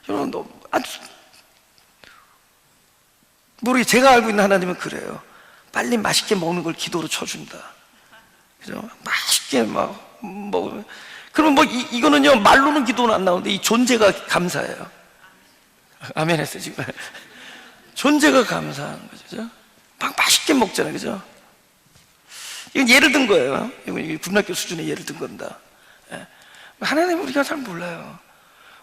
여러분, 모르게 제가 알고 있는 하나님은 그래요. 빨리 맛있게 먹는 걸 기도로 쳐준다. 그죠? 맛있게 막 먹으면. 그럼 이거는요, 말로는 기도는 안 나오는데 이 존재가 감사해요. 아멘 했어요, 지금. 존재가 감사한 거죠. 막 맛있게 먹잖아요, 그죠? 이건 예를 든 거예요. 이건 국민학교 수준의 예를 든 겁니다. 하나님 우리가 잘 몰라요.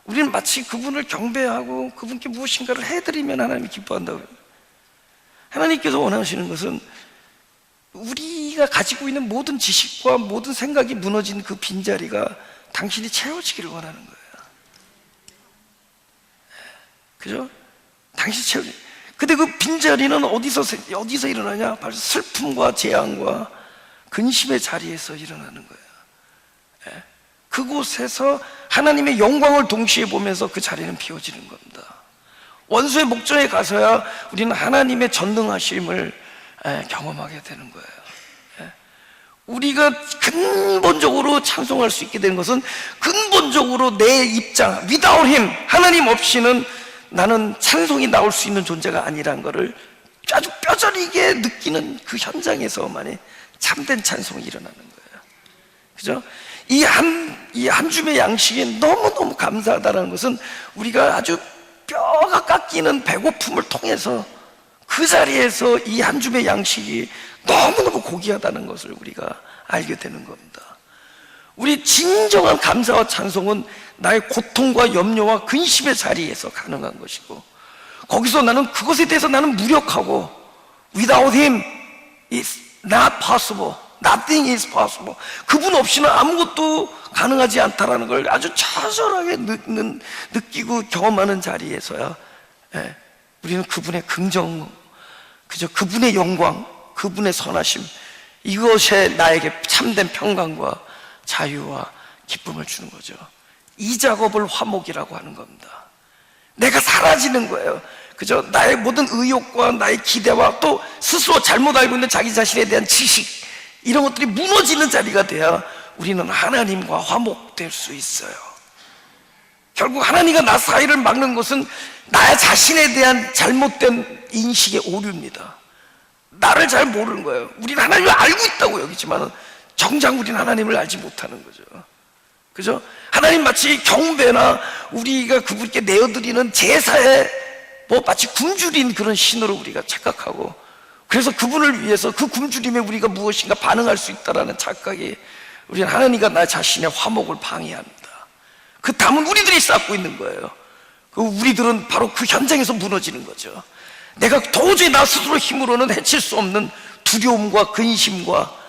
우리는 마치 그분을 경배하고 그분께 무엇인가를 해드리면 하나님이 기뻐한다고요. 하나님께서 원하시는 것은 우리가 가지고 있는 모든 지식과 모든 생각이 무너진 그 빈자리가 당신이 채워지기를 원하는 거예요. 그죠? 당신이 채워지. 근데 그 빈자리는 어디서 일어나냐? 바로 슬픔과 재앙과 근심의 자리에서 일어나는 거예요. 그곳에서 하나님의 영광을 동시에 보면서 그 자리는 비워지는 겁니다. 원수의 목전에 가서야 우리는 하나님의 전능하심을 경험하게 되는 거예요. 우리가 근본적으로 찬송할 수 있게 되는 것은 근본적으로 내 입장, without him, 하나님 없이는 나는 찬송이 나올 수 있는 존재가 아니라는 것을 아주 뼈저리게 느끼는 그 현장에서만이 참된 찬송이 일어나는 거예요. 그죠? 이 한 줌의 양식이 너무너무 감사하다는 것은 우리가 아주 뼈가 깎이는 배고픔을 통해서 그 자리에서 이 한 줌의 양식이 너무너무 고귀하다는 것을 우리가 알게 되는 겁니다. 우리 진정한 감사와 찬송은 나의 고통과 염려와 근심의 자리에서 가능한 것이고, 거기서 나는 그것에 대해서 나는 무력하고 Without Him it's not possible, Nothing is possible. 그분 없이는 아무것도 가능하지 않다라는 걸 아주 처절하게 느끼고 경험하는 자리에서야 우리는 그분의 긍정, 그저 그분의 영광, 그분의 선하심, 이것에 나에게 참된 평강과 자유와 기쁨을 주는 거죠. 이 작업을 화목이라고 하는 겁니다. 내가 사라지는 거예요. 그저 나의 모든 의욕과 나의 기대와 또 스스로 잘못 알고 있는 자기 자신에 대한 지식, 이런 것들이 무너지는 자리가 돼야 우리는 하나님과 화목될 수 있어요. 결국 하나님과 나 사이를 막는 것은 나 자신에 대한 잘못된 인식의 오류입니다. 나를 잘 모르는 거예요. 우리는 하나님을 알고 있다고 여기지만 정작 우리는 하나님을 알지 못하는 거죠. 그죠? 하나님 마치 경배나 우리가 그분께 내어드리는 제사에 마치 굶주린 그런 신으로 우리가 착각하고, 그래서 그분을 위해서 그 굶주림에 우리가 무엇인가 반응할 수 있다는 착각이 우리는 하나님과 나 자신의 화목을 방해합니다. 그 담은 우리들이 쌓고 있는 거예요. 우리들은 바로 그 현장에서 무너지는 거죠. 내가 도저히 나 스스로 힘으로는 해칠 수 없는 두려움과 근심과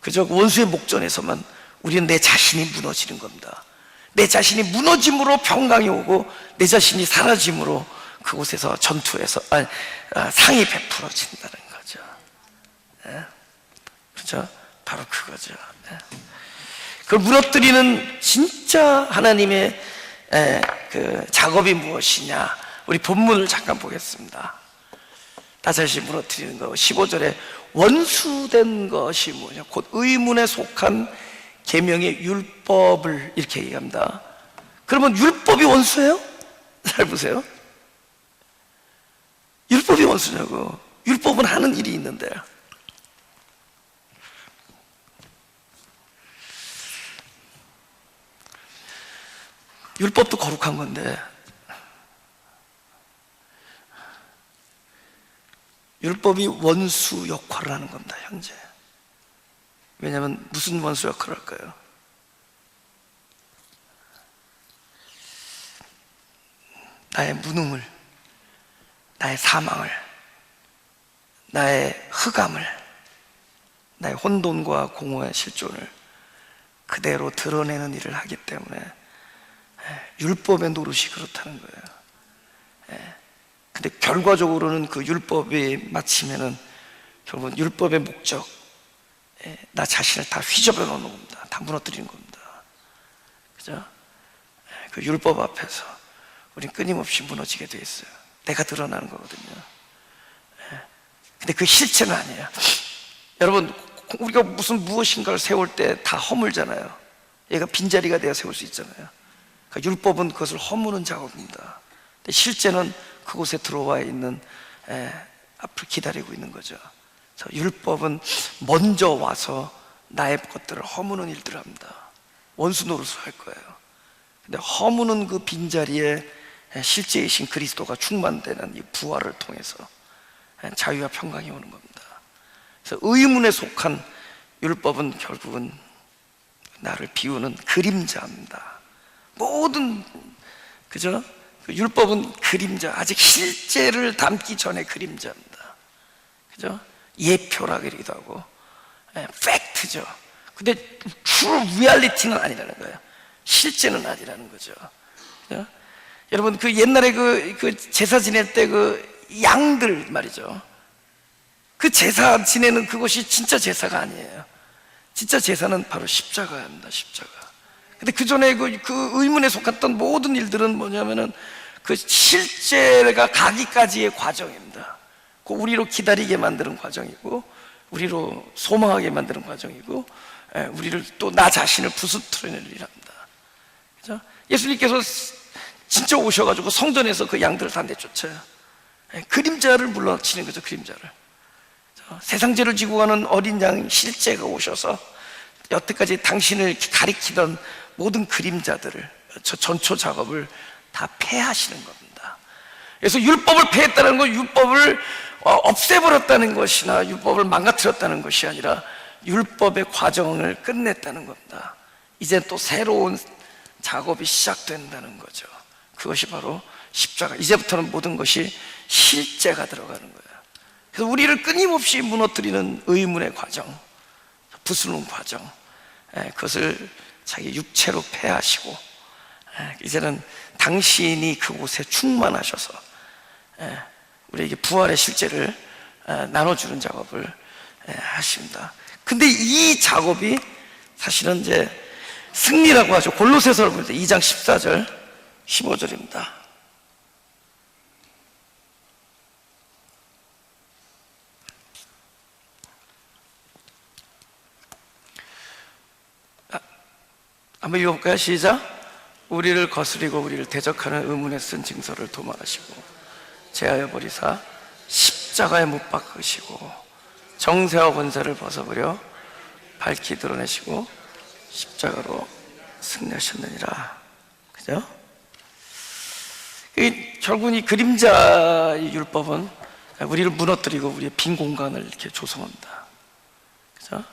그저 원수의 목전에서만 우리는 내 자신이 무너지는 겁니다. 내 자신이 무너짐으로 평강이 오고 내 자신이 사라짐으로 그곳에서 전투에서 상이 베풀어진다는 거죠. 그죠? 바로 그거죠. 그걸 무너뜨리는 진짜 하나님의 그 작업이 무엇이냐, 우리 본문을 잠깐 보겠습니다. 나 자신이 무너뜨리는 거, 15절에 원수된 것이 뭐냐, 곧 의문에 속한 계명의 율법을 이렇게 얘기합니다. 그러면 율법이 원수예요? 잘 보세요. 율법이 원수냐고. 율법은 하는 일이 있는데, 율법도 거룩한 건데 율법이 원수 역할을 하는 겁니다, 현재. 왜냐하면 무슨 원수 역할을 할까요? 나의 무능을, 나의 사망을, 나의 흑암을, 나의 혼돈과 공허의 실존을 그대로 드러내는 일을 하기 때문에 율법의 노릇이 그렇다는 거예요. 근데 결과적으로는 그 율법이 마치면은 결국은 율법의 목적, 나 자신을 다 휘저어 놓는 겁니다. 다 무너뜨리는 겁니다. 그죠? 그 율법 앞에서 우린 끊임없이 무너지게 돼 있어요. 내가 드러나는 거거든요. 근데 그 실체는 아니에요. 여러분, 우리가 무엇인가를 세울 때 다 허물잖아요. 얘가 빈자리가 되어 세울 수 있잖아요. 그러니까 율법은 그것을 허무는 작업입니다. 근데 실제는 그곳에 들어와 있는 앞을 기다리고 있는 거죠. 그래서 율법은 먼저 와서 나의 것들을 허무는 일들을 합니다. 원수 노릇을 할 거예요. 근데 허무는 그 빈자리에 실제이신 그리스도가 충만되는 이 부활을 통해서 자유와 평강이 오는 겁니다. 그래서 의문에 속한 율법은 결국은 나를 비우는 그림자입니다. 모든, 그죠? 그 율법은 그림자, 아직 실제를 담기 전에 그림자입니다. 그죠? 예표라기도 하고, 팩트죠. 근데 true reality는 아니라는 거예요. 실제는 아니라는 거죠. 그죠? 여러분, 그 옛날에 그 제사 지낼 때 그 양들 말이죠. 그 제사 지내는 그것이 진짜 제사가 아니에요. 진짜 제사는 바로 십자가입니다, 십자가. 근데 그 전에 그 의문에 속았던 모든 일들은 뭐냐면은 그 실제가 가기까지의 과정입니다. 그 우리로 기다리게 만드는 과정이고, 우리로 소망하게 만드는 과정이고, 우리를 또 나 자신을 부수트려낼 일합니다. 그죠? 예수님께서 진짜 오셔가지고 성전에서 그 양들을 다 내쫓아요. 그림자를 물러치는 거죠, 그림자를. 세상죄를 지고 가는 어린 양 실제가 오셔서 여태까지 당신을 가리키던 모든 그림자들을, 저 전초 작업을 다 폐하시는 겁니다. 그래서 율법을 폐했다는 건 율법을 없애버렸다는 것이나 율법을 망가뜨렸다는 것이 아니라 율법의 과정을 끝냈다는 겁니다. 이제 또 새로운 작업이 시작된다는 거죠. 그것이 바로 십자가. 이제부터는 모든 것이 실제가 들어가는 거예요. 그래서 우리를 끊임없이 무너뜨리는 의문의 과정, 부수는 과정, 그것을 자기 육체로 폐하시고, 이제는 당신이 그곳에 충만하셔서 우리에게 부활의 실제를 나눠주는 작업을 하십니다. 근데 이 작업이 사실은 이제 승리라고 하죠. 골로새서를 볼 때 2장 14절 15절입니다. 한번 읽어볼까요? 시작. 우리를 거스리고 우리를 대적하는 의문에 쓴 징서를 도말하시고 제하여 버리사 십자가에 못 박으시고 정세와 권세를 벗어버려 밝히 드러내시고 십자가로 승리하셨느니라. 그죠? 결국은 이 그림자의 율법은 우리를 무너뜨리고 우리의 빈 공간을 이렇게 조성합니다. 그죠?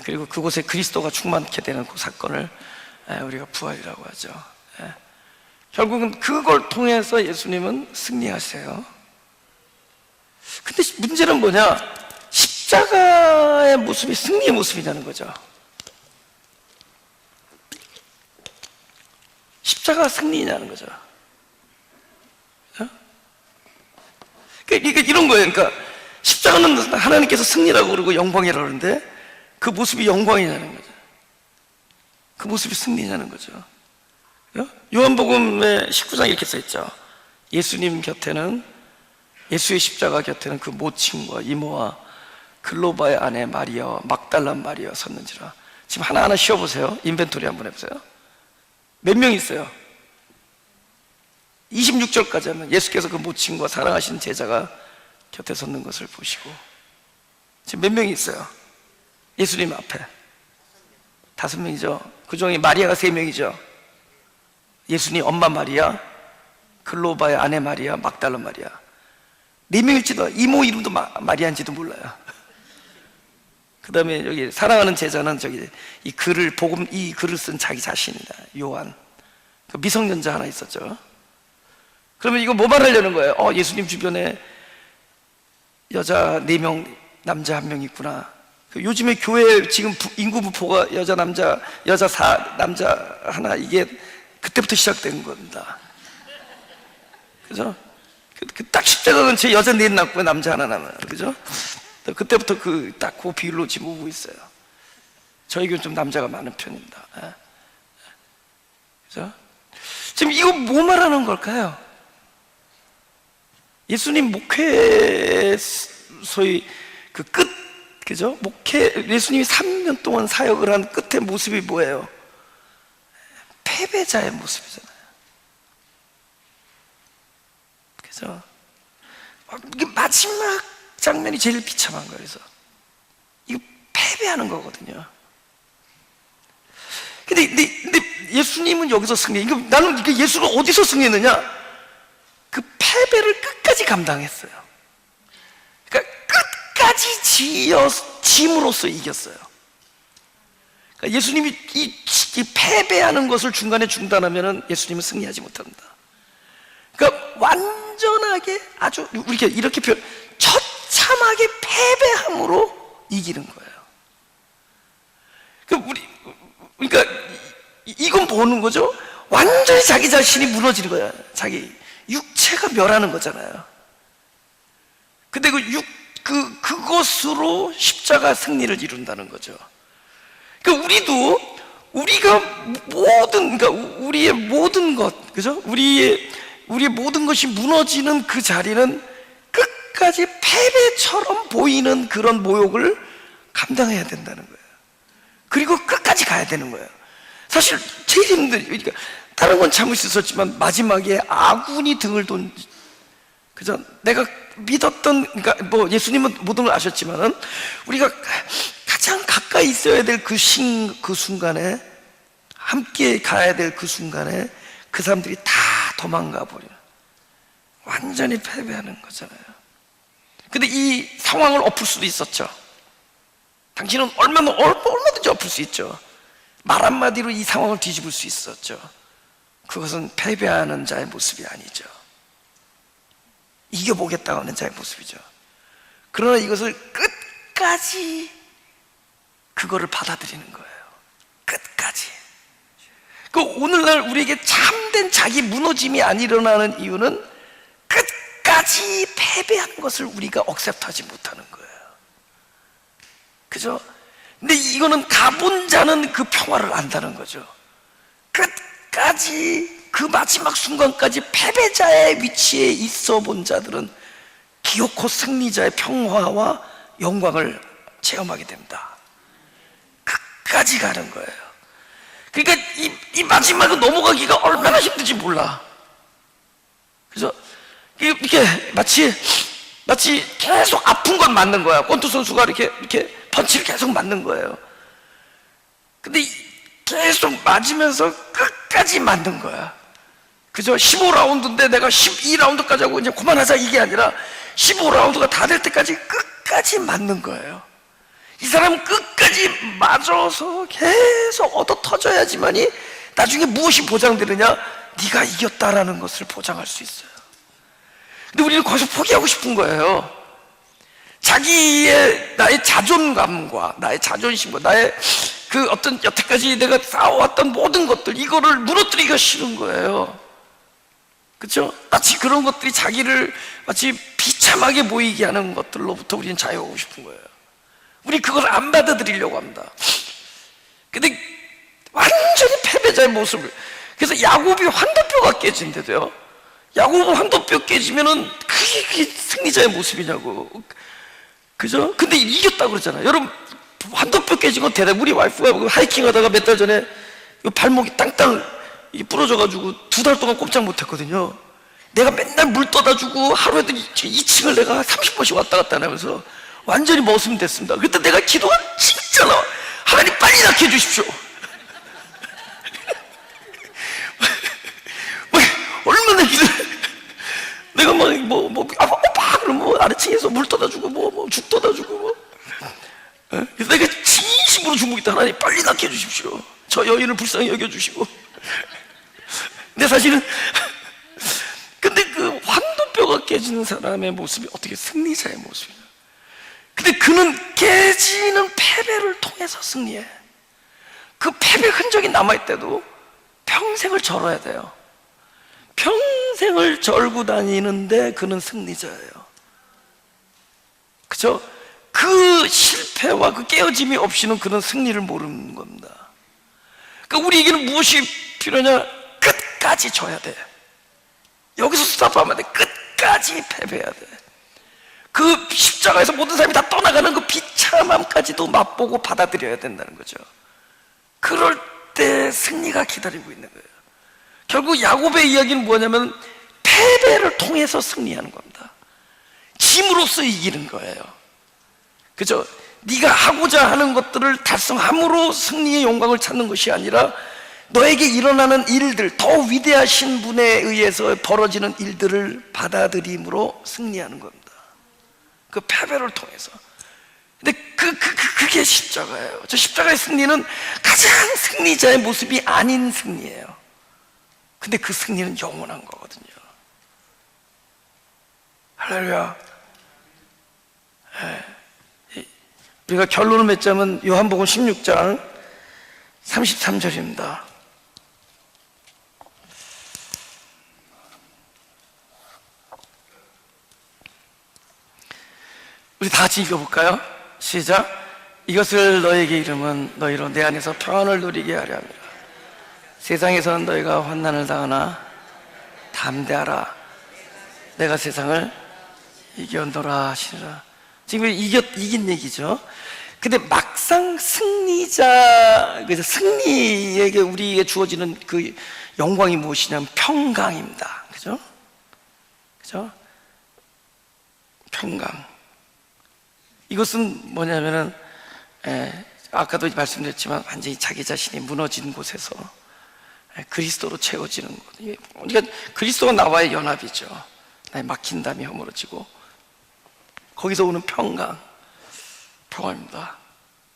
그리고 그곳에 그리스도가 충만케 되는 그 사건을 우리가 부활이라고 하죠. 결국은 그걸 통해서 예수님은 승리하세요. 근데 문제는 뭐냐? 십자가의 모습이 승리의 모습이라는 거죠. 십자가가 승리냐는 거죠. 그러니까 이런 거예요. 그러니까 십자가는 하나님께서 승리라고 그러고 영광이라고 그러는데 그 모습이 영광이냐는 거죠. 그 모습이 승리냐는 거죠. 요한복음의 19장에 이렇게 써있죠. 예수님 곁에는, 예수의 십자가 곁에는 그 모친과 이모와 글로바의 아내 마리아와 막달란 마리아가 섰는지라. 지금 하나하나 쉬어보세요. 인벤토리 한번 해보세요. 몇 명 있어요? 26절까지 하면 예수께서 그 모친과 사랑하신 제자가 곁에 섰는 것을 보시고, 지금 몇 명이 있어요? 예수님 앞에 5명이죠. 그 중에 마리아가 3명이죠. 예수님 엄마 마리아, 글로바의 아내 마리아, 막달라 마리아. 4명일지도, 이모 이름도 마리아인지도 몰라요. 그 다음에 여기 사랑하는 제자는 저기 이 글을 쓴 자기 자신이다. 요한. 그 미성년자 하나 있었죠. 그러면 이거 뭐 말하려는 거예요? 예수님 주변에 여자 4명, 남자 1명 있구나. 요즘에 교회 지금 인구 부포가 여자 남자 4, 남자 하나, 이게 그때부터 시작된 겁니다. 그죠? 딱 십자가 근처에 여자 4 낳고 남자 하나 남아요. 그죠? 그때부터 그 비율로 지금 오고 있어요. 저희 교회는 좀 남자가 많은 편입니다. 그죠? 지금 이거 뭐 말하는 걸까요? 예수님 목회 소위 그 끝, 그죠? 예수님이 3년 동안 사역을 한 끝의 모습이 뭐예요? 패배자의 모습이잖아요. 그죠? 이게 마지막 장면이 제일 비참한 거예요. 그래서 이거 패배하는 거거든요. 근데 예수님은 여기서 승리. 나는 예수가 어디서 승리했느냐? 그 패배를 끝까지 감당했어요. 그러니까 끝까지 짐으로써 이겼어요. 그러니까 예수님이 이 패배하는 것을 중간에 중단하면 예수님은 승리하지 못합니다. 그러니까 완전하게 아주 이렇게 표현, 처참하게 패배함으로 이기는 거예요. 그러니까 이건 보는 거죠. 완전히 자기 자신이 무너지는 거야. 자기 육체가 멸하는 거잖아요. 근데 그것으로 십자가 승리를 이룬다는 거죠. 그러니까 우리의 모든 것, 그죠? 우리의 모든 것이 무너지는 그 자리는 끝까지 패배처럼 보이는 그런 모욕을 감당해야 된다는 거예요. 그리고 끝까지 가야 되는 거예요. 사실 제일 그러니까 다른 건 참을 수 있었지만 마지막에 아군이 등을 돈, 그죠? 내가 믿었던, 그러니까 뭐 예수님은 모든 걸 아셨지만은 우리가 가장 가까이 있어야 될 그 순간에, 함께 가야 될 그 순간에 그 사람들이 다 도망가 버려. 완전히 패배하는 거잖아요. 근데 이 상황을 엎을 수도 있었죠. 당신은 얼마든지 엎을 수 있죠. 말 한마디로 이 상황을 뒤집을 수 있었죠. 그것은 패배하는 자의 모습이 아니죠. 이겨보겠다고 하는 자의 모습이죠. 그러나 이것을 끝까지 그거를 받아들이는 거예요. 끝까지. 그 오늘날 우리에게 참된 자기 무너짐이 안 일어나는 이유는 끝까지 패배하는 것을 우리가 억셉트하지 못하는 거예요. 그죠? 근데 이거는 가본 자는 그 평화를 안다는 거죠. 끝까지 그 마지막 순간까지 패배자의 위치에 있어 본 자들은 기어코 승리자의 평화와 영광을 체험하게 됩니다. 끝까지 가는 거예요. 그러니까 이 마지막에 넘어가기가 얼마나 힘든지 몰라. 그죠? 이렇게 마치 계속 아픈 건 맞는 거야. 권투 선수가 이렇게 펀치를 계속 맞는 거예요. 근데 계속 맞으면서 끝까지 맞는 거야. 그죠? 15라운드인데 내가 12라운드까지 하고 이제 그만하자 이게 아니라 15라운드가 다 될 때까지 끝까지 맞는 거예요. 이 사람은 끝까지 맞아서 계속 얻어 터져야지만이 나중에 무엇이 보장되느냐? 네가 이겼다라는 것을 보장할 수 있어요. 근데 우리는 거기서 포기하고 싶은 거예요. 나의 자존감과 나의 자존심과 나의 그 어떤 여태까지 내가 쌓아왔던 모든 것들, 이거를 무너뜨리기가 싫은 거예요. 그렇죠? 마치 그런 것들이 자기를 마치 비참하게 보이게 하는 것들로부터 우리는 자유하고 싶은 거예요. 우리 그걸 안 받아들이려고 합니다. 근데 완전히 패배자의 모습을, 그래서 야곱이 환도뼈가 깨진대도요. 야곱은 환도뼈 깨지면은 그게 승리자의 모습이냐고. 그죠? 근데 이겼다고 그러잖아요. 여러분, 환도뼈 깨진 건 대단히, 우리 와이프가 하이킹 하다가 몇 달 전에 발목이 땅땅 부러져가지고 2달 동안 꼼짝 못했거든요. 내가 맨날 물 떠다 주고 하루에도 2층을 내가 30번씩 왔다 갔다 하면서 완전히 머슴됐습니다. 그때 내가 기도가 진짜 나와. 하나님 빨리 낫게 해주십시오. 얼마나 내가 아파 그러면 아래층에서 물 떠다 주고 죽 떠다 주고 그래서 내가 진심으로 중국이다. 하나님 빨리 낫게 해주십시오. 저 여인을 불쌍히 여겨주시고. 근데 사실은 근데 그 환도뼈가 깨지는 사람의 모습이 어떻게 승리자의 모습이냐. 근데 그는 깨지는 패배를 통해서 승리해. 그 패배 흔적이 남아있대도 평생을 절어야 돼요. 평생을 절고 다니는데 그는 승리자예요. 그죠? 그 실패와 그 깨어짐이 없이는 그는 승리를 모르는 겁니다. 그러니까 우리에게는 무엇이 필요하냐? 끝까지 져야 돼. 여기서 스탑하면 돼. 끝까지 패배해야 돼. 그 십자가에서 모든 사람이 다 떠나가는 그 비참함까지도 맛보고 받아들여야 된다는 거죠. 그럴 때 승리가 기다리고 있는 거예요. 결국 야곱의 이야기는 뭐냐면 패배를 통해서 승리하는 겁니다. 짐으로써 이기는 거예요. 그죠? 네가 하고자 하는 것들을 달성함으로 승리의 영광을 찾는 것이 아니라 너에게 일어나는 일들, 더 위대하신 분에 의해서 벌어지는 일들을 받아들임으로 승리하는 겁니다. 그 패배를 통해서. 근데 그게 십자가예요. 저 십자가의 승리는 가장 승리자의 모습이 아닌 승리예요. 근데 그 승리는 영원한 거거든요. 할렐루야. 우리가 결론을 맺자면 요한복음 16장 33절입니다. 우리 다 같이 읽어볼까요? 시작. 이것을 너에게 이름은 너희로 내 안에서 평안을 누리게 하려 함이라. 세상에서는 너희가 환난을 당하나 담대하라. 내가 세상을 이겨노라 하시니라. 지금 이긴 얘기죠. 근데 막상 승리자, 그래서 승리에게 우리에게 주어지는 그 영광이 무엇이냐면 평강입니다. 그죠? 그죠? 평강. 이것은 뭐냐면은 아까도 말씀드렸지만 완전히 자기 자신이 무너진 곳에서 그리스도로 채워지는 것. 그러니까 그리스도가 나와의 연합이죠. 나의 막힌 담이 허물어지고 거기서 오는 평강입니다.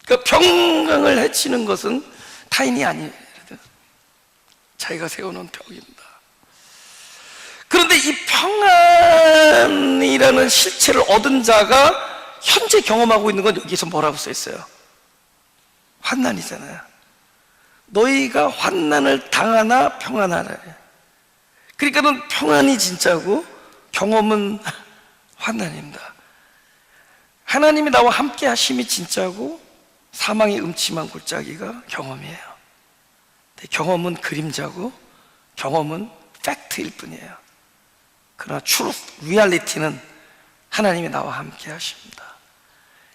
그러니까 평강을 해치는 것은 타인이 아니에요. 자기가 세우는 벽입니다. 그런데 이 평안이라는 실체를 얻은 자가 현재 경험하고 있는 건 여기서 뭐라고 써 있어요? 환난이잖아요. 너희가 환난을 당하나 평안하라. 그러니까는 평안이 진짜고 경험은 환난입니다. 하나님이 나와 함께 하심이 진짜고 사망의 음침한 골짜기가 경험이에요. 경험은 그림자고 경험은 팩트일 뿐이에요. 그러나 truth, 리얼리티는 하나님이 나와 함께 하십니다.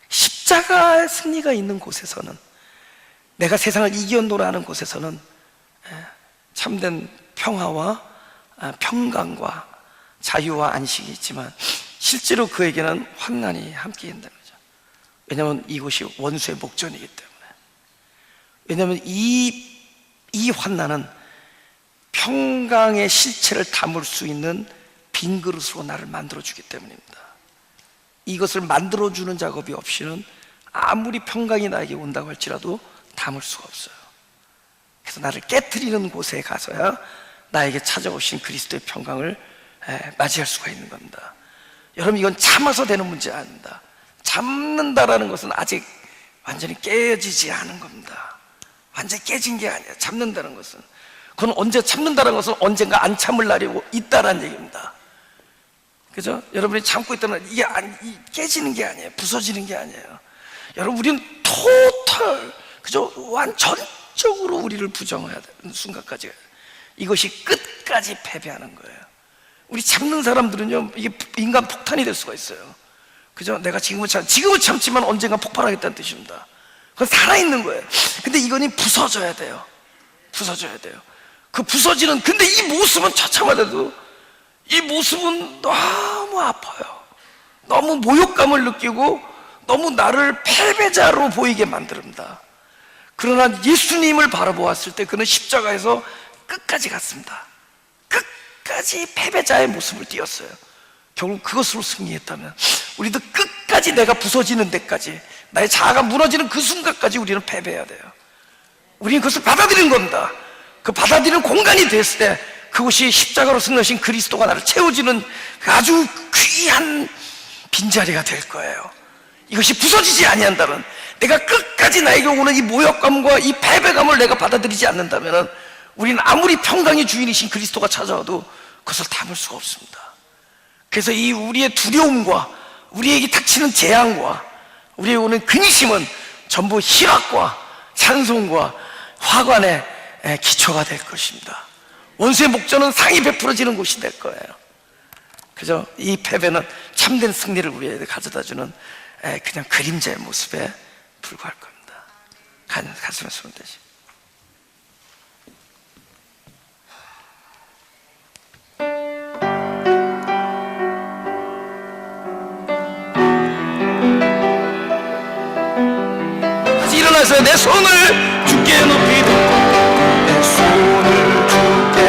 십자가의 승리가 있는 곳에서는, 내가 세상을 이겨노라는 곳에서는 참된 평화와 평강과 자유와 안식이 있지만 실제로 그에게는 환난이 함께 있다는 거죠. 왜냐하면 이곳이 원수의 목전이기 때문에. 왜냐하면 이 환난은 평강의 실체를 담을 수 있는 빈 그릇으로 나를 만들어주기 때문입니다. 이것을 만들어주는 작업이 없이는 아무리 평강이 나에게 온다고 할지라도 담을 수가 없어요. 그래서 나를 깨트리는 곳에 가서야 나에게 찾아오신 그리스도의 평강을 맞이할 수가 있는 겁니다. 여러분, 이건 참아서 되는 문제 아닙니다. 참는다라는 것은 아직 완전히 깨지지 않은 겁니다. 완전히 깨진 게 아니에요. 참는다는 것은, 그건 언제, 참는다는 것은 언젠가 안 참을 날이 있다라는 얘기입니다. 그죠? 여러분이 참고 있다는, 이게 깨지는 게 아니에요. 부서지는 게 아니에요. 여러분, 우리는 토탈, 그죠? 완전적으로 우리를 부정해야 되는 순간까지, 이것이 끝까지 패배하는 거예요. 우리 참는 사람들은요, 이게 인간 폭탄이 될 수가 있어요. 그죠? 내가 지금은 참지만 언젠가 폭발하겠다는 뜻입니다. 그건 살아있는 거예요. 근데 이거는 부서져야 돼요. 부서져야 돼요. 그 부서지는, 근데 이 모습은 처참하더라도 이 모습은 너무 아파요. 너무 모욕감을 느끼고 너무 나를 패배자로 보이게 만듭니다. 그러나 예수님을 바라보았을 때 그는 십자가에서 끝까지 갔습니다. 끝까지 패배자의 모습을 띄었어요. 결국 그것으로 승리했다면 우리도 끝까지 내가 부서지는 데까지, 나의 자아가 무너지는 그 순간까지 우리는 패배해야 돼요. 우리는 그것을 받아들이는 겁니다. 그 받아들이는 공간이 됐을 때 그것이 십자가로 승리하신 그리스도가 나를 채워주는 아주 귀한 빈자리가 될 거예요. 이것이 부서지지 아니한다면, 내가 끝까지 나에게 오는 이 모욕감과 이 패배감을 내가 받아들이지 않는다면 우리는 아무리 평강의 주인이신 그리스도가 찾아와도 그것을 담을 수가 없습니다. 그래서 이 우리의 두려움과 우리에게 닥치는 재앙과 우리에게 오는 근심은 전부 희락과 찬송과 화관의 기초가 될 것입니다. 원수의 목전은 상이 베풀어지는 곳이 될 거예요. 그죠? 이 패배는 참된 승리를 우리에게 가져다주는 그냥 그림자의 모습에 불과할 겁니다. 가슴에 손을 대시. 다시 일어나서 내 손을 주께 높이 들고, 내 손을 주께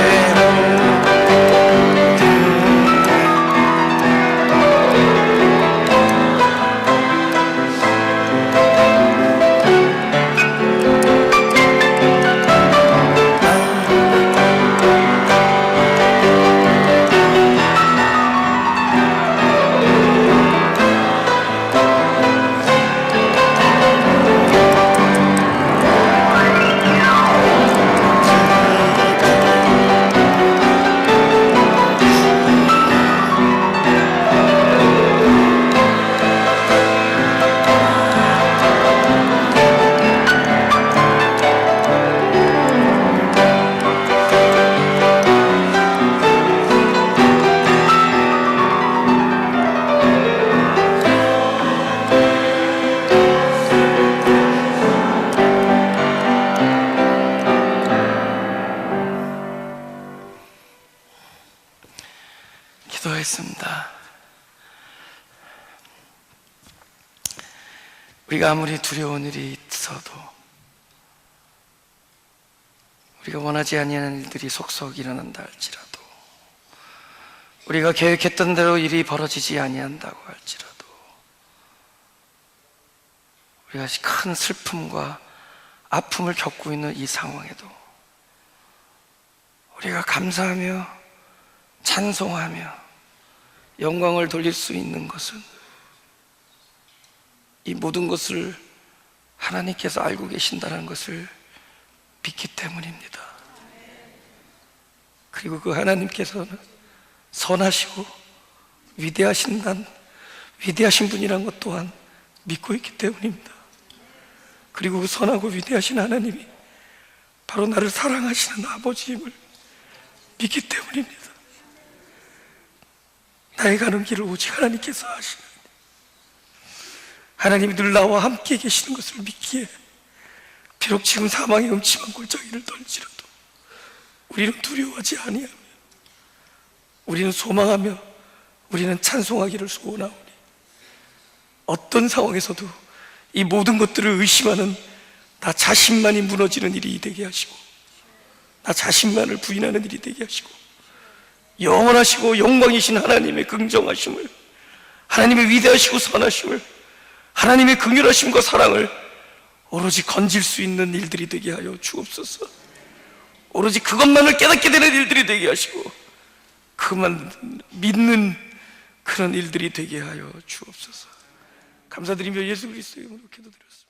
기도했습니다. 우리가 아무리 두려운 일이 있어도, 우리가 원하지 아니하는 일들이 속속 일어난다 할지라도, 우리가 계획했던 대로 일이 벌어지지 아니한다고 할지라도, 우리가 큰 슬픔과 아픔을 겪고 있는 이 상황에도 우리가 감사하며 찬송하며 영광을 돌릴 수 있는 것은 이 모든 것을 하나님께서 알고 계신다는 것을 믿기 때문입니다. 그리고 그 하나님께서는 선하시고 위대하신 분이란 것 또한 믿고 있기 때문입니다. 그리고 그 선하고 위대하신 하나님이 바로 나를 사랑하시는 아버지임을 믿기 때문입니다. 나의 가는 길을 오직 하나님께서 하시는, 하나님이 늘 나와 함께 계시는 것을 믿기에 비록 지금 사망의 음침한 골짜기를 떨지라도 우리는 두려워하지 아니하며 우리는 소망하며 우리는 찬송하기를 소원하오니 어떤 상황에서도 이 모든 것들을 의심하는 나 자신만이 무너지는 일이 되게 하시고, 나 자신만을 부인하는 일이 되게 하시고, 영원하시고 영광이신 하나님의 긍정하심을, 하나님의 위대하시고 선하심을, 하나님의 긍휼하심과 사랑을 오로지 건질 수 있는 일들이 되게 하여 주옵소서. 오로지 그것만을 깨닫게 되는 일들이 되게 하시고 그만 믿는 그런 일들이 되게 하여 주옵소서. 감사드리며 예수 그리스도의 이름으로 기도드렸습니다.